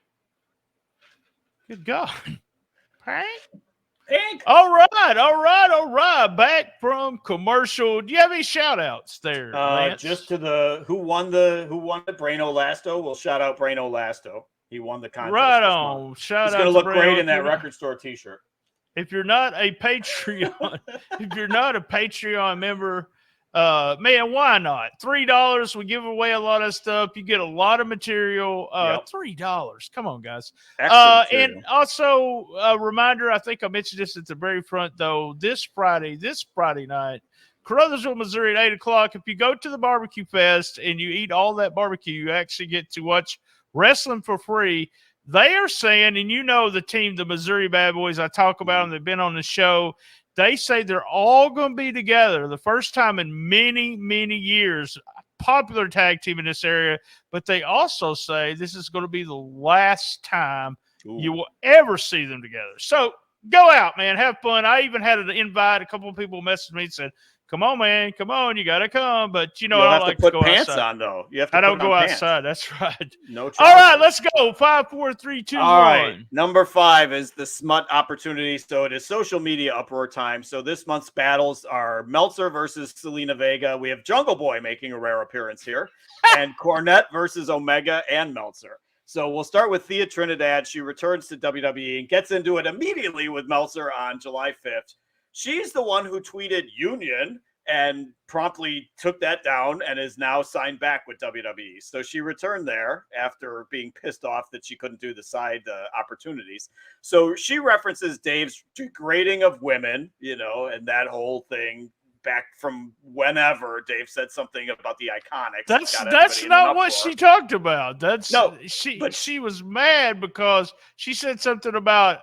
Speaker 1: Good God. Pink.
Speaker 2: All
Speaker 1: right. Back from commercial. Do you have any shout outs there? Lance?
Speaker 2: Just to who won the Braino Lasto. We'll shout out Braino Lasto. He won the contest.
Speaker 1: Right on. Shout out.
Speaker 2: He's going to look great in that record store t-shirt.
Speaker 1: If you're not a Patreon, member, man, why not? $3. We give away a lot of stuff. You get a lot of material. $3. Come on, guys. And also a reminder, I think I mentioned this at the very front, though, this Friday night, Caruthersville, Missouri at 8:00. If you go to the barbecue fest and you eat all that barbecue, you actually get to watch wrestling for free. They are saying, and the team, the Missouri Bad Boys, I talk about them, they've been on the show. They say they're all going to be together the first time in many, many years. Popular tag team in this area, but they also say this is going to be the last time you will ever see them together. So go out, man. Have fun. I even had an invite. A couple of people messaged me and said, come on, man, come on, you gotta come. But
Speaker 2: You
Speaker 1: I
Speaker 2: don't
Speaker 1: don't
Speaker 2: have
Speaker 1: like
Speaker 2: to put
Speaker 1: go
Speaker 2: pants
Speaker 1: outside.
Speaker 2: on though. You have to.
Speaker 1: I don't
Speaker 2: put
Speaker 1: go
Speaker 2: on pants.
Speaker 1: outside. That's right.
Speaker 2: No.
Speaker 1: All right,
Speaker 2: trousers.
Speaker 1: let's go. 5, 4, 3, 2,
Speaker 2: All
Speaker 1: 1.
Speaker 2: right. Number 5 is the smut opportunity. So it is social media uproar time. So this month's battles are Meltzer versus Selena Vega. We have Jungle Boy making a rare appearance here, and Cornette versus Omega and Meltzer. So we'll start with Thea Trinidad. She returns to WWE and gets into it immediately with Meltzer on July 5th. She's the one who tweeted Union and promptly took that down and is now signed back with WWE. So she returned there after being pissed off that she couldn't do the side opportunities. So she references Dave's degrading of women, and that whole thing back from whenever Dave said something about the Iconics.
Speaker 1: That's not what she talked about.
Speaker 2: But
Speaker 1: she was mad because she said something about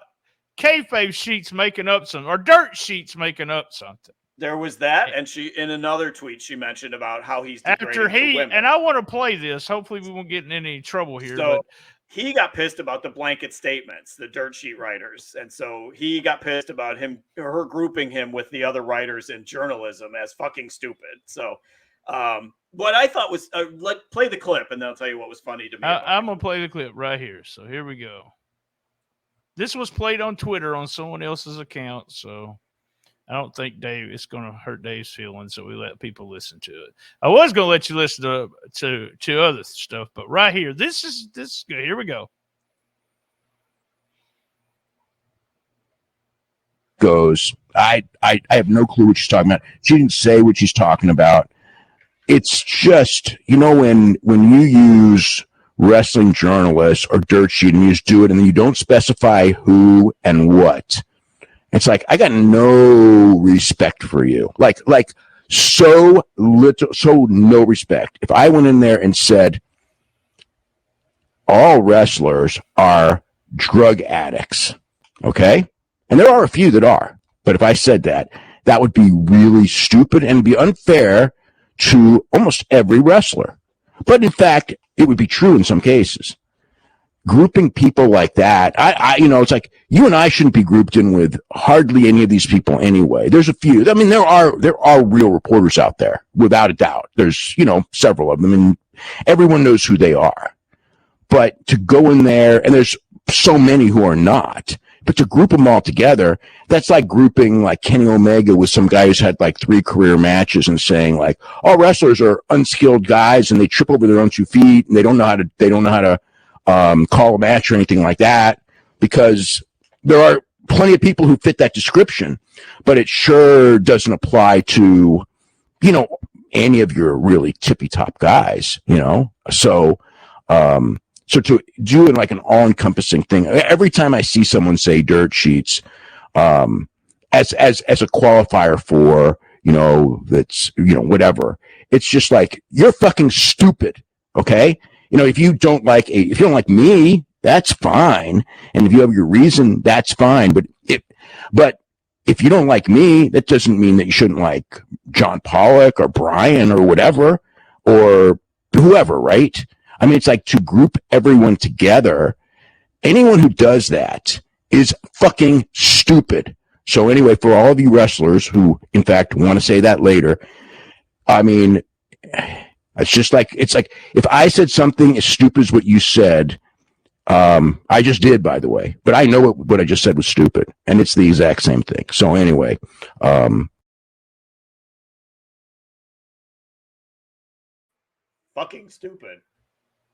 Speaker 1: kayfabe sheets making up something or dirt sheets making up something.
Speaker 2: There was that, and she in another tweet she mentioned about how he's degrading women.
Speaker 1: And I want to play this. Hopefully, we won't get in any trouble here.
Speaker 2: So he got pissed about the blanket statements, the dirt sheet writers, and so he got pissed about her grouping him with the other writers in journalism as fucking stupid. So, what I thought was, play the clip, and then I'll tell you what was funny to me.
Speaker 1: I'm gonna play the clip right here. So here we go. This was played on Twitter on someone else's account, so I don't think it's going to hurt Dave's feelings, so we let people listen to it. I was going to let you listen to other stuff, but right here, this is good. Here we go.
Speaker 6: Goes, I have no clue what she's talking about. She didn't say what she's talking about. It's just, when you use wrestling journalists or dirt sheet and you just do it and then you don't specify who and what. It's like, I got no respect for you. Like so little, so no respect. If I went in there and said, all wrestlers are drug addicts, okay? And there are a few that are. But if I said that, that would be really stupid and be unfair to almost every wrestler. But in fact, it would be true in some cases. Grouping people like that, it's like you and I shouldn't be grouped in with hardly any of these people anyway. There's a few. I mean, there are real reporters out there, without a doubt. There's, several of them, and everyone knows who they are. But to go in there, and there's so many who are not, but to group them all together, that's like grouping like Kenny Omega with some guy who's had like 3 career matches and saying like, all wrestlers are unskilled guys and they trip over their own 2 feet and they don't know how to call a match or anything like that, because there are plenty of people who fit that description, but it sure doesn't apply to, any of your really tippy top guys, So to do it like an all encompassing thing, every time I see someone say dirt sheets, as a qualifier for, that's, whatever, it's just like, you're fucking stupid. Okay. If you don't like me, that's fine. And if you have your reason, that's fine. But if you don't like me, that doesn't mean that you shouldn't like John Pollock or Brian or whatever, or whoever, right? I mean, it's like to group everyone together. Anyone who does that is fucking stupid. So anyway, for all of you wrestlers who, in fact, want to say that later, I mean, it's like if I said something as stupid as what you said, I just did, by the way, but I know what I just said was stupid, and it's the exact same thing. So anyway,
Speaker 2: fucking stupid.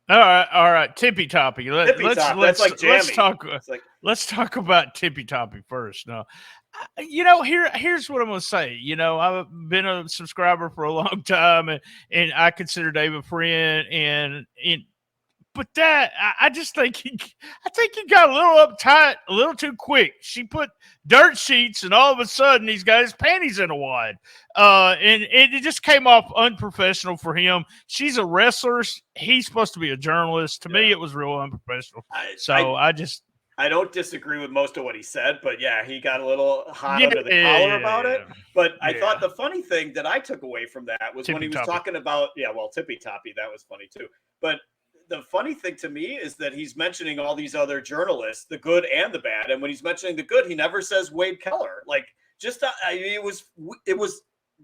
Speaker 1: All right. Tippy Toppy. Let's talk about Tippy Toppy first. Now, here's what I'm gonna say. I've been a subscriber for a long time, and I consider Dave a friend, but I just think he got a little uptight, a little too quick. She put dirt sheets, and all of a sudden he's got his panties in a wad, and it just came off unprofessional for him. She's a wrestler. He's supposed to be a journalist. To me, it was real unprofessional.
Speaker 2: I don't disagree with most of what he said, but yeah, he got a little hot under the collar about it. But I thought the funny thing that I took away from that was when he was talking about, Tippy Toppy, that was funny too. But the funny thing to me is that he's mentioning all these other journalists, the good and the bad. And when he's mentioning the good, he never says Wade Keller. Like, it was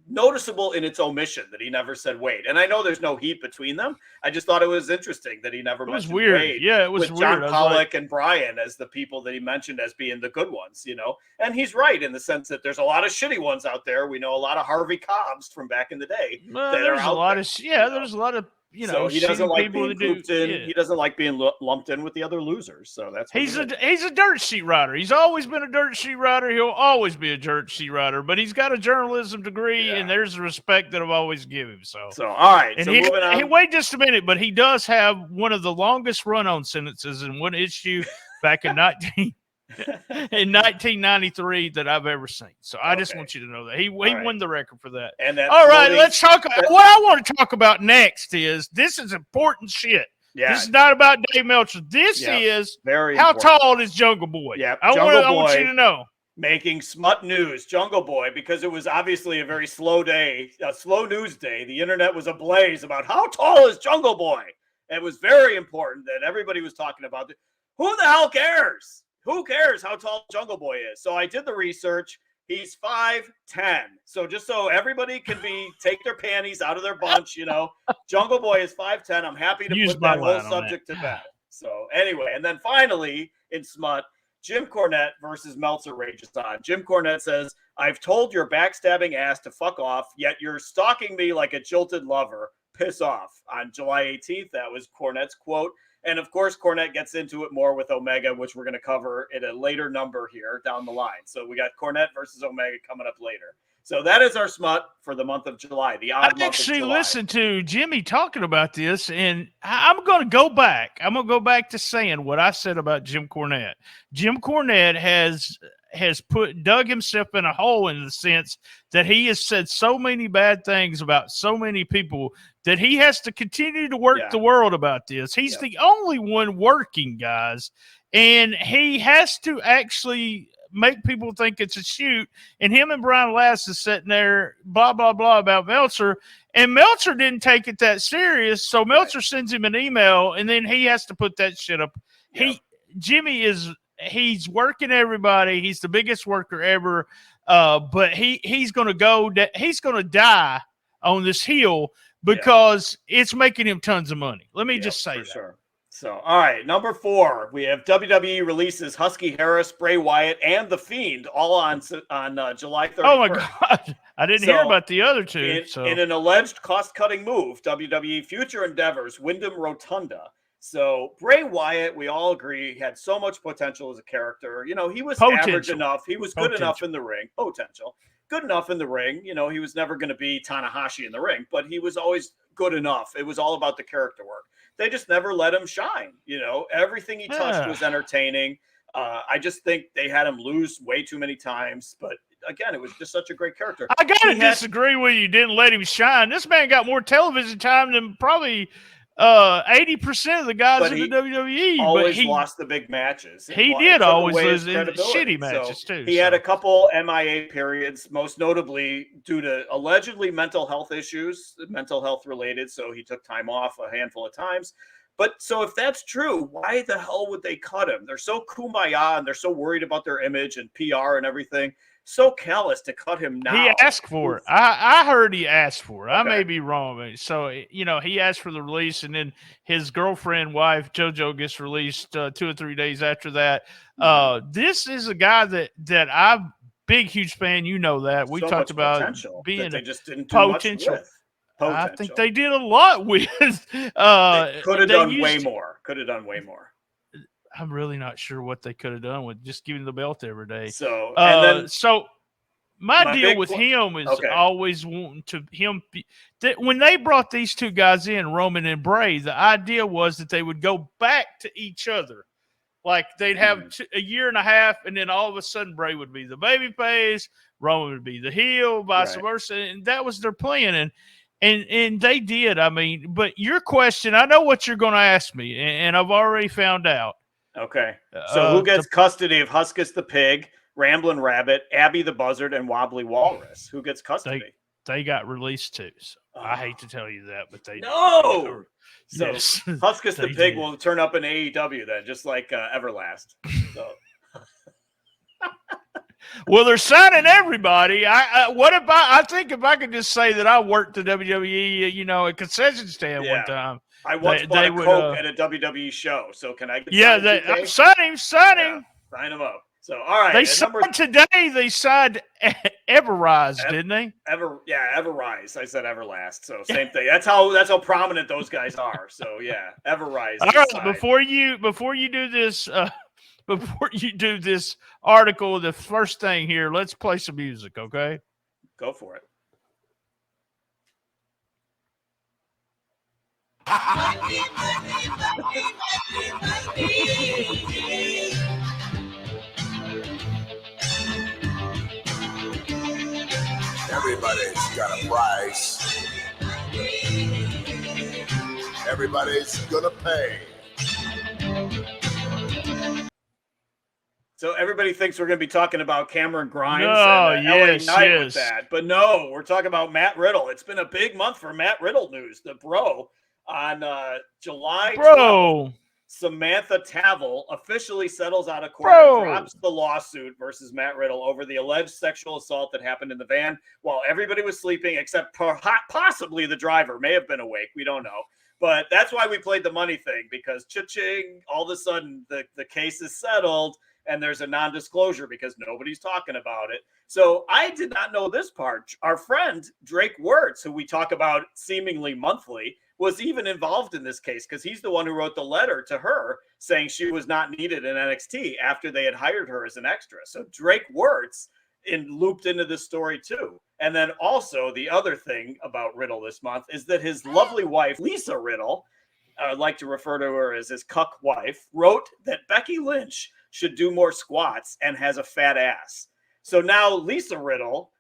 Speaker 2: noticeable in its omission that he never said Wade. And I know there's no heat between them. I just thought it was interesting that he never mentioned
Speaker 1: weird.
Speaker 2: Wade.
Speaker 1: Yeah, it was
Speaker 2: with
Speaker 1: weird.
Speaker 2: John Pollock and Brian as the people that he mentioned as being the good ones, you know. And he's right in the sense that there's a lot of shitty ones out there. We know a lot of Harvey Cobbs from back in the day.
Speaker 1: Well,
Speaker 2: that
Speaker 1: there's
Speaker 2: are
Speaker 1: a lot
Speaker 2: there,
Speaker 1: of there's a lot of
Speaker 2: so he doesn't like being grouped in.
Speaker 1: Yeah.
Speaker 2: He doesn't like being lumped in with the other losers. So that's what
Speaker 1: he's a dirt sheet writer. He's always been a dirt sheet writer. He'll always be a dirt sheet writer. But he's got a journalism degree, and there's the respect that I've always given him. So
Speaker 2: all right.
Speaker 1: And
Speaker 2: so moving on.
Speaker 1: Hey, wait just a minute. But he does have one of the longest run-on sentences in one issue back in 1993 that I've ever seen. So I just want you to know that he won the record for that.
Speaker 2: And that's
Speaker 1: all right. Let's talk. What I want to talk about next is this is important shit.
Speaker 2: Yeah.
Speaker 1: This is not about Dave Meltzer. This is
Speaker 2: very
Speaker 1: how
Speaker 2: important.
Speaker 1: tall is Jungle Boy.
Speaker 2: Yeah,
Speaker 1: I want you to know.
Speaker 2: Making smut news, Jungle Boy, because it was obviously a very slow day, a slow news day. The internet was ablaze about how tall is Jungle Boy. It was very important that everybody was talking about it. Who the hell cares? Who cares how tall Jungle Boy is? So I did the research. He's 5'10". So just so everybody can take their panties out of their bunch, you know, Jungle Boy is 5'10". I'm happy to put that whole subject to bed. So anyway, and then finally in smut, Jim Cornette versus Meltzer rages on. Jim Cornette says, "I've told your backstabbing ass to fuck off, yet you're stalking me like a jilted lover. Piss off." On July 18th, that was Cornette's quote. And of course, Cornette gets into it more with Omega, which we're going to cover in a later number here down the line. So we got Cornette versus Omega coming up later. So that is our smut for the month of July, the odd month of July.
Speaker 1: I actually listened to Jimmy talking about this, and I'm going to go back. I'm going to go back to saying what I said about Jim Cornette. Jim Cornette has dug himself in a hole in the sense that he has said so many bad things about so many people that he has to continue to work the world about this. He's the only one working, guys, and he has to actually make people think it's a shoot. And him and Brian Lass is sitting there, blah, blah, blah about Meltzer. And Meltzer didn't take it that serious. So Meltzer sends him an email, and then he has to put that shit up. Yeah. He's working everybody. He's the biggest worker ever. But he's going to die on this hill because it's making him tons of money. Let me just say that.
Speaker 2: Sure. So, all right, number 4, we have WWE releases Husky Harris, Bray Wyatt, and The Fiend all on July 31st.
Speaker 1: Oh, my God. I didn't hear about the other two.
Speaker 2: In an alleged cost-cutting move, WWE Future Endeavors, Wyndham Rotunda. So, Bray Wyatt, we all agree, had so much potential as a character. You know, he was average enough. He was good enough in the ring. Good enough in the ring. You know, he was never going to be Tanahashi in the ring, but he was always good enough. It was all about the character work. They just never let him shine. You know, everything he touched was entertaining. I just think they had him lose way too many times. But again, it was just such a great character.
Speaker 1: I got to disagree with you. Didn't let him shine. This man got more television time than probably 80% of the guys in the WWE.
Speaker 2: Always lost the big matches.
Speaker 1: He did always lose shitty matches too.
Speaker 2: He had a couple MIA periods, most notably due to allegedly mental health issues, mental health related. So he took time off a handful of times. But so if that's true, why the hell would they cut him? They're so kumbaya and they're so worried about their image and PR and everything. So callous to cut him now.
Speaker 1: He asked for it. I heard he asked for it. Okay. I may be wrong. So, you know, he asked for the release, and then his girlfriend, wife, JoJo, gets released 2 or 3 days after that. This is a guy that I'm big, huge fan. You know that. We talked about being
Speaker 2: they just didn't do
Speaker 1: potential.
Speaker 2: Much with. Potential.
Speaker 1: I think they did a lot with.
Speaker 2: They could have done way more. Could have done way more.
Speaker 1: I'm really not sure what they could have done with just giving the belt every day.
Speaker 2: So, and then,
Speaker 1: my deal with him is always wanting to when they brought these two guys in, Roman and Bray, the idea was that they would go back to each other. Like they'd have a year and a half, and then all of a sudden Bray would be the baby face, Roman would be the heel, vice versa. And that was their plan. And they did. I mean, but your question, I know what you're going to ask me, and I've already found out.
Speaker 2: Okay. So who gets custody of Huskus the Pig, Ramblin' Rabbit, Abby the Buzzard, and Wobbly Walrus? Who gets custody?
Speaker 1: They got released too. So I hate to tell you that, but they
Speaker 2: no. So
Speaker 1: yes,
Speaker 2: Huskus the Pig will turn up in AEW then, just like Everlast. So
Speaker 1: Well, they're signing everybody. I think if I could just say that I worked the WWE, a concession stand one
Speaker 2: Yeah.
Speaker 1: time.
Speaker 2: I once bought a Coke at a WWE show. So can I get
Speaker 1: Yeah, sign him.
Speaker 2: Yeah, sign him up. So, all right.
Speaker 1: They signed today. They signed Everrise, didn't they?
Speaker 2: Everrise. I said Everlast. So same thing. That's how prominent those guys are. So yeah, Everrise.
Speaker 1: All right. Before you do this, before you do this article, the first thing here, let's play some music, okay?
Speaker 2: Go for it.
Speaker 7: Everybody's got a price. Everybody's gonna pay.
Speaker 2: So everybody thinks we're going to be talking about Cameron Grimes
Speaker 1: and
Speaker 2: LA Knight with that. But no, we're talking about Matt Riddle. It's been a big month for Matt Riddle news. The bro on July 12th, Samantha Tavel officially settles out of court and drops the lawsuit versus Matt Riddle over the alleged sexual assault that happened in the van while everybody was sleeping, except possibly the driver may have been awake. We don't know. But that's why we played the money thing, because cha-ching, all of a sudden the case is settled and there's a non-disclosure because nobody's talking about it. So I did not know this part. Our friend Drake Wirtz, who we talk about seemingly monthly, was even involved in this case because he's the one who wrote the letter to her saying she was not needed in NXT after they had hired her as an extra. So Drake Wirtz looped into this story too. And then also the other thing about Riddle this month is that his lovely wife, Lisa Riddle, I like to refer to her as his cuck wife, wrote that Becky Lynch should do more squats and has a fat ass. So now Lisa Riddle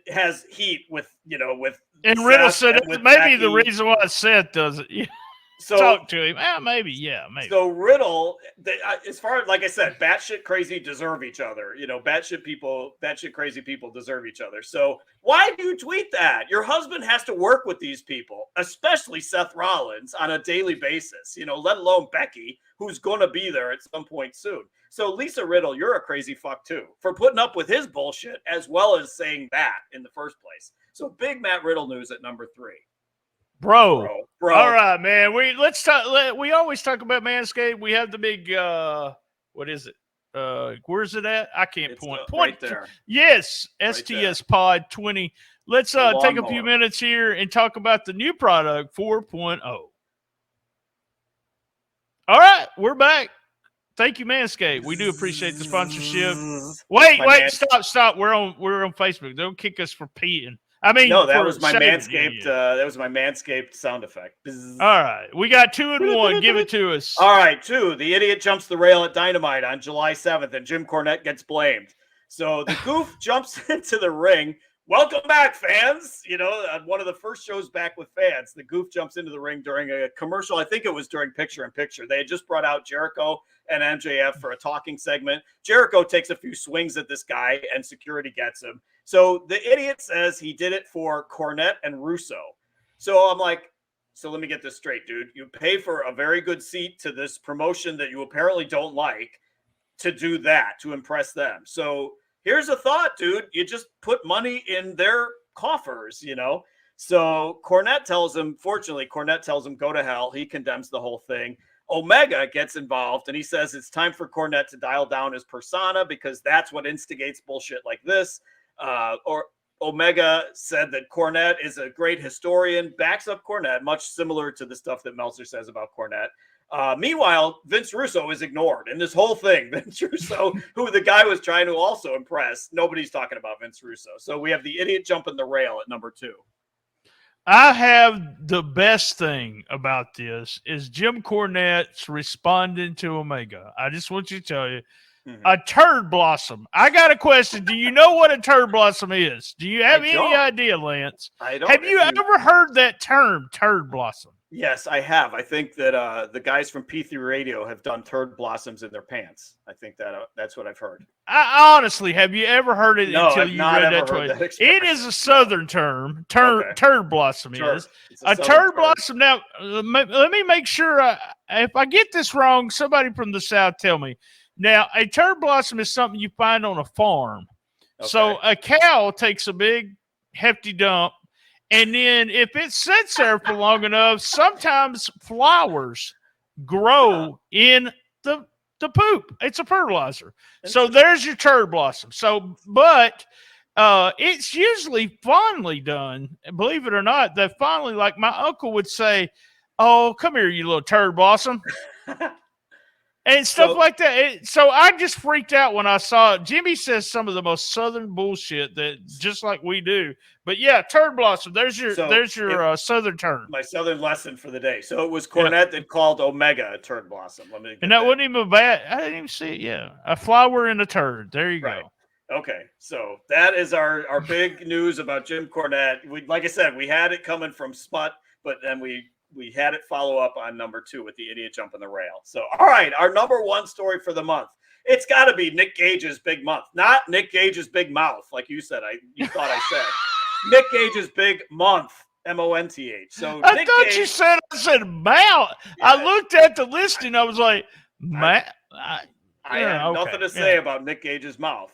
Speaker 2: has heat with.
Speaker 1: And Riddle said maybe Becky. The reason why Seth does it. Yeah. So talk to him. Maybe.
Speaker 2: So Riddle, as far as, like I said, batshit crazy deserve each other. Batshit crazy people deserve each other. So why do you tweet that? Your husband has to work with these people, especially Seth Rollins, on a daily basis. Let alone Becky, who's going to be there at some point soon. So Lisa Riddle, you're a crazy fuck too for putting up with his bullshit as well as saying that in the first place. So big Matt Riddle news at number 3.
Speaker 1: Bro. All right, man. Let's talk. We always talk about Manscaped. We have the big. What is it? Where's it at? I can't point.
Speaker 2: Right there.
Speaker 1: Yes, STSPOD 20. Let's take a few minutes here and talk about the new product 4.0. All right, we're back. Thank you, Manscaped. We do appreciate the sponsorship. Wait, stop. We're on Facebook. Don't kick us for peeing.
Speaker 2: No, that was my Manscaped. That was my Manscaped sound effect.
Speaker 1: All right, we got 2 and 1. Give it to us.
Speaker 2: All right, 2. The idiot jumps the rail at Dynamite on July 7th, and Jim Cornette gets blamed. So the goof jumps into the ring. Welcome back, fans. One of the first shows back with fans. The goof jumps into the ring during a commercial. I think it was during Picture in Picture. They had just brought out Jericho and MJF for a talking segment. Jericho takes a few swings at this guy, and security gets him. So the idiot says he did it for Cornette and Russo. So I'm like, so let me get this straight, dude. You pay for a very good seat to this promotion that you apparently don't like to do that, to impress them. So here's a thought, dude. You just put money in their coffers, So Cornette tells him, go to hell. He condemns the whole thing. Omega gets involved, and he says it's time for Cornette to dial down his persona because that's what instigates bullshit like this. Or Omega said that Cornette is a great historian, backs up Cornette, much similar to the stuff that Meltzer says about Cornette. Meanwhile, Vince Russo is ignored in this whole thing. Vince Russo, who the guy was trying to also impress, nobody's talking about Vince Russo. So we have the idiot jumping the rail at number 2.
Speaker 1: I have the best thing about this is Jim Cornette's responding to Omega. I just want you to tell you, a turd blossom. I got a question. Do you know what a turd blossom is? Do you have any idea, Lance?
Speaker 2: I don't.
Speaker 1: Have you ever heard that term, turd blossom?
Speaker 2: Yes, I have. I think that the guys from P3 Radio have done turd blossoms in their pants. I think that's what I've heard.
Speaker 1: Honestly, have you ever heard it until you read that
Speaker 2: twice?
Speaker 1: It is a Southern term. Turd blossom is a turd blossom. Now, let me make sure. If I get this wrong, somebody from the South tell me. Now, a turd blossom is something you find on a farm. So
Speaker 2: Okay.
Speaker 1: a cow takes a big, hefty dump, and then if it sits there for long enough, sometimes flowers grow in the poop. It's a fertilizer. So there's your turd blossom. So, but it's usually fondly done. Believe it or not, that fondly, like my uncle would say, "Oh, come here, you little turd blossom." And stuff like that. So I just freaked out when I saw it. Jimmy says some of the most southern bullshit that just like we do. But yeah, turd blossom. There's your southern term.
Speaker 2: My southern lesson for the day. So it was Cornette that called Omega a turd blossom.
Speaker 1: And that wasn't even bad. I didn't even see it. Yeah, a flower and a turd. There you go.
Speaker 2: Okay, so that is our big news about Jim Cornette. Like I said, we had it coming from Smut, but then we had it follow up on number 2 with the idiot jumping the rail. So, all right, our number 1 story for the month. It's got to be Nick Gage's big month, not Nick Gage's big mouth, like you said. You thought I said Nick Gage's big month, month. So
Speaker 1: I thought you said mouth. Yeah. I looked at the listing. I was like, I
Speaker 2: have nothing to say about Nick Gage's mouth.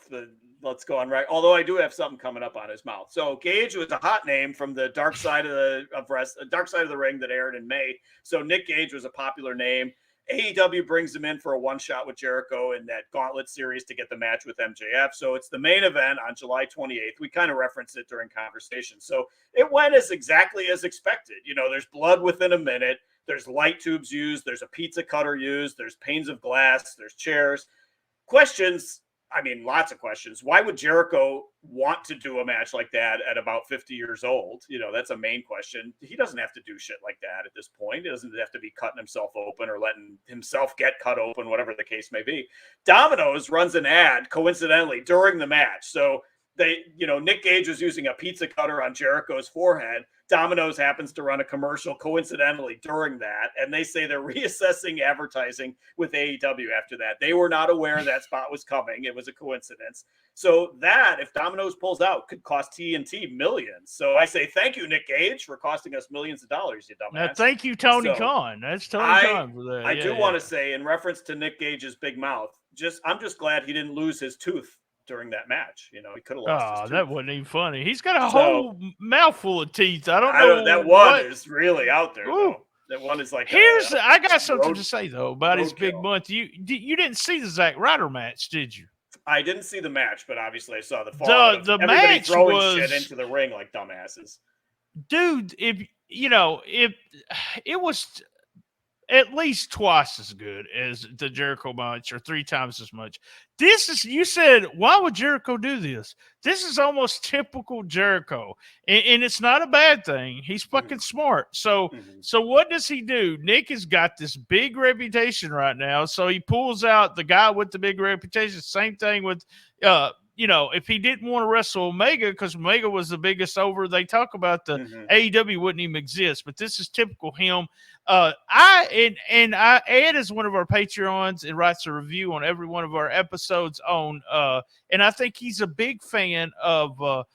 Speaker 2: Let's go on right. Although I do have something coming up on his mouth. So Gage was a hot name from the Dark Side of the Ring that aired in May. So Nick Gage was a popular name. AEW brings him in for a one-shot with Jericho in that Gauntlet series to get the match with MJF. So it's the main event on July 28th. We kind of referenced it during conversation. So it went exactly as expected. There's blood within a minute. There's light tubes used. There's a pizza cutter used. There's panes of glass. There's chairs. Questions. I mean, lots of questions. Why would Jericho want to do a match like that at about 50 years old? That's a main question. He doesn't have to do shit like that at this point. He doesn't have to be cutting himself open or letting himself get cut open, whatever the case may be. Domino's runs an ad, coincidentally, during the match. So Nick Gage was using a pizza cutter on Jericho's forehead. Domino's happens to run a commercial coincidentally during that, and they say they're reassessing advertising with AEW after that. They were not aware that spot was coming. It was a coincidence. So that, if Domino's pulls out, could cost TNT millions. So I say thank you, Nick Gage, for costing us millions of dollars, you dumbass.
Speaker 1: Thank you, Tony Khan. That's Tony Khan for that.
Speaker 2: I do want to say, in reference to Nick Gage's big mouth, I'm just glad he didn't lose his tooth during that match. He could have lost his tooth.
Speaker 1: That wasn't even funny. He's got a whole mouthful of teeth. I don't know.
Speaker 2: That one is really out there, though. That one is like
Speaker 1: I got something to say, though, about his big month. You didn't see the Zack Ryder match, did you?
Speaker 2: I didn't see the match, but obviously I saw the fall.
Speaker 1: The match
Speaker 2: throwing
Speaker 1: was
Speaker 2: shit into the ring like dumbasses.
Speaker 1: Dude, if it was at least twice as good as the Jericho match, or 3 times as much. You said, why would Jericho do this? This is almost typical Jericho, and it's not a bad thing. He's fucking smart. So what does he do? Nick has got this big reputation right now, so he pulls out the guy with the big reputation. Same thing with, if he didn't want to wrestle Omega because Omega was the biggest over, they talk about the AEW wouldn't even exist. But this is typical him. Ed is one of our Patreons and writes a review on every one of our episodes on, and I think he's a big fan of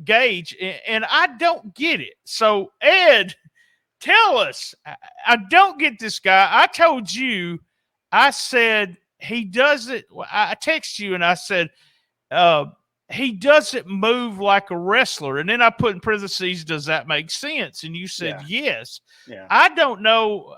Speaker 1: Gage, and I don't get it. So Ed, tell us. I don't get this guy. I told you, I said he doesn't. I text you and I said he doesn't move like a wrestler. And then I put in parentheses, does that make sense? And you said yes. Yeah. I don't know.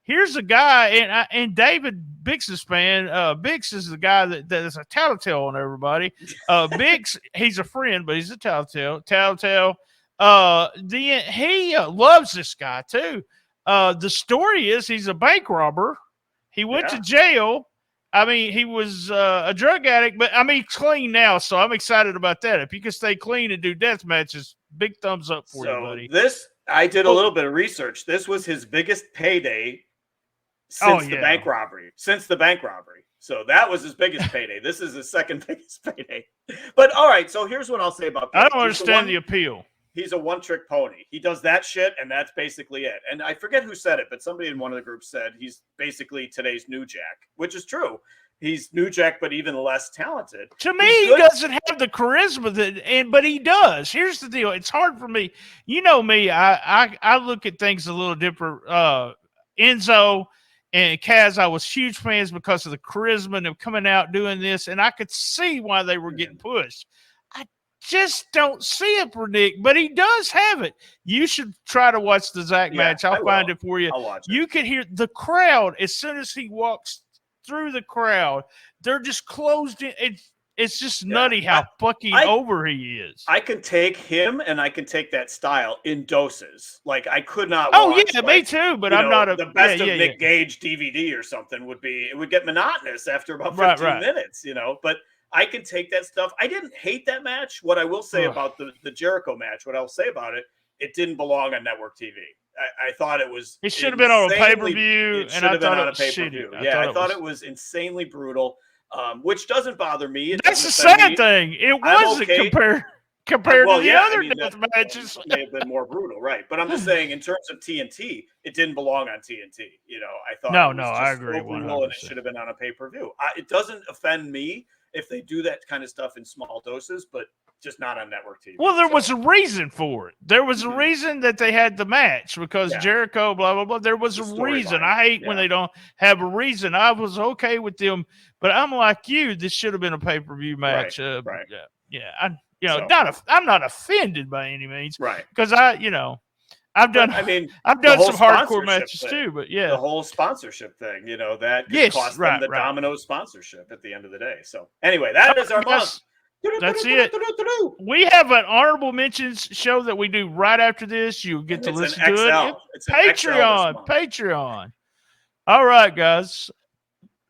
Speaker 1: Here's a guy, and David Bix's fan. Bix is the guy that is a tattletale on everybody. Bix, he's a friend, but he's a tattletale. Then he loves this guy too. The story is he's a bank robber. He went to jail. I mean, he was a drug addict, but I mean, he's clean now, so I'm excited about that. If you can stay clean and do death matches, big thumbs up for you, buddy.
Speaker 2: I did a little bit of research. This was his biggest payday since the bank robbery. So that was his biggest payday. This is his second biggest payday. But all right, so here's what I'll say about Gage.
Speaker 1: I don't understand the appeal.
Speaker 2: He's a one-trick pony. He does that shit, and that's basically it. And I forget who said it, but somebody in one of the groups said he's basically today's New Jack, which is true. He's New Jack, but even less talented.
Speaker 1: To me, he doesn't have the charisma but he does. Here's the deal. It's hard for me. You know me. I look at things a little different. Enzo and Kaz, I was huge fans because of the charisma and them coming out doing this, and I could see why they were getting pushed. I just don't see it for Nick, but he does have it. You should try to watch the Zach match. I'll find it for you.
Speaker 2: I'll watch it.
Speaker 1: You can hear the crowd as soon as he walks through the crowd. They're just closed in. It's just nutty how fucking over he is.
Speaker 2: I can take him and I can take that style in doses. Like I could not.
Speaker 1: Oh
Speaker 2: watch,
Speaker 1: yeah, me too. But I'm not
Speaker 2: the best of Nick Gage DVD or something it would get monotonous after about 15 minutes. But I can take that stuff. I didn't hate that match. What I will say about the Jericho match, what I'll say about it, it didn't belong on network TV. I thought it was.
Speaker 1: It should have been on a pay-per-view,
Speaker 2: and I thought it was pay-per-view. I thought it was insanely brutal. Which doesn't bother me.
Speaker 1: That's the sad thing. It wasn't compared to the other death matches.
Speaker 2: May have been more brutal, right? But I'm just saying, in terms of TNT, it didn't belong on TNT. I thought
Speaker 1: I agree.
Speaker 2: So brutal, and it should have been on a pay-per-view. It doesn't offend me if they do that kind of stuff in small doses, but just not on network TV.
Speaker 1: Well, there was a reason for it. There was a reason that they had the match because Jericho, blah, blah, blah. There was a reason. I hate when they don't have a reason. I was okay with them, but I'm like you. This should have been a pay-per-view match.
Speaker 2: Right.
Speaker 1: I'm not offended by any means.
Speaker 2: Right.
Speaker 1: Because I've done some hardcore matches too, but
Speaker 2: the whole sponsorship thing, that could cost them the Domino's sponsorship at the end of the day. So anyway, that is our month.
Speaker 1: That's it. We have an honorable mentions show that we do right after this. You'll get to listen to it.
Speaker 2: It's
Speaker 1: Patreon. All right, guys.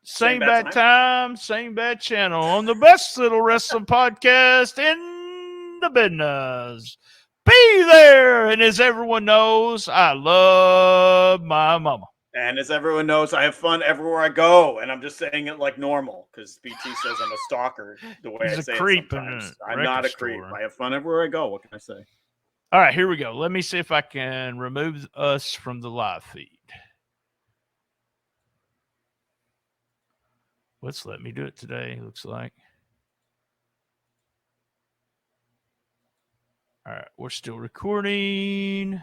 Speaker 1: Same bad time, same bad channel on the best little wrestling podcast in the business. Be there. And as everyone knows, I love my mama.
Speaker 2: And as everyone knows, I have fun everywhere I go. And I'm just saying it like normal because BT says I'm a stalker the way I say it sometimes. I'm not a creep. I have fun everywhere I go. What can I say?
Speaker 1: All right, here we go. Let me see if I can remove us from the live feed. Let's let me do it today, looks like. All right, we're still recording.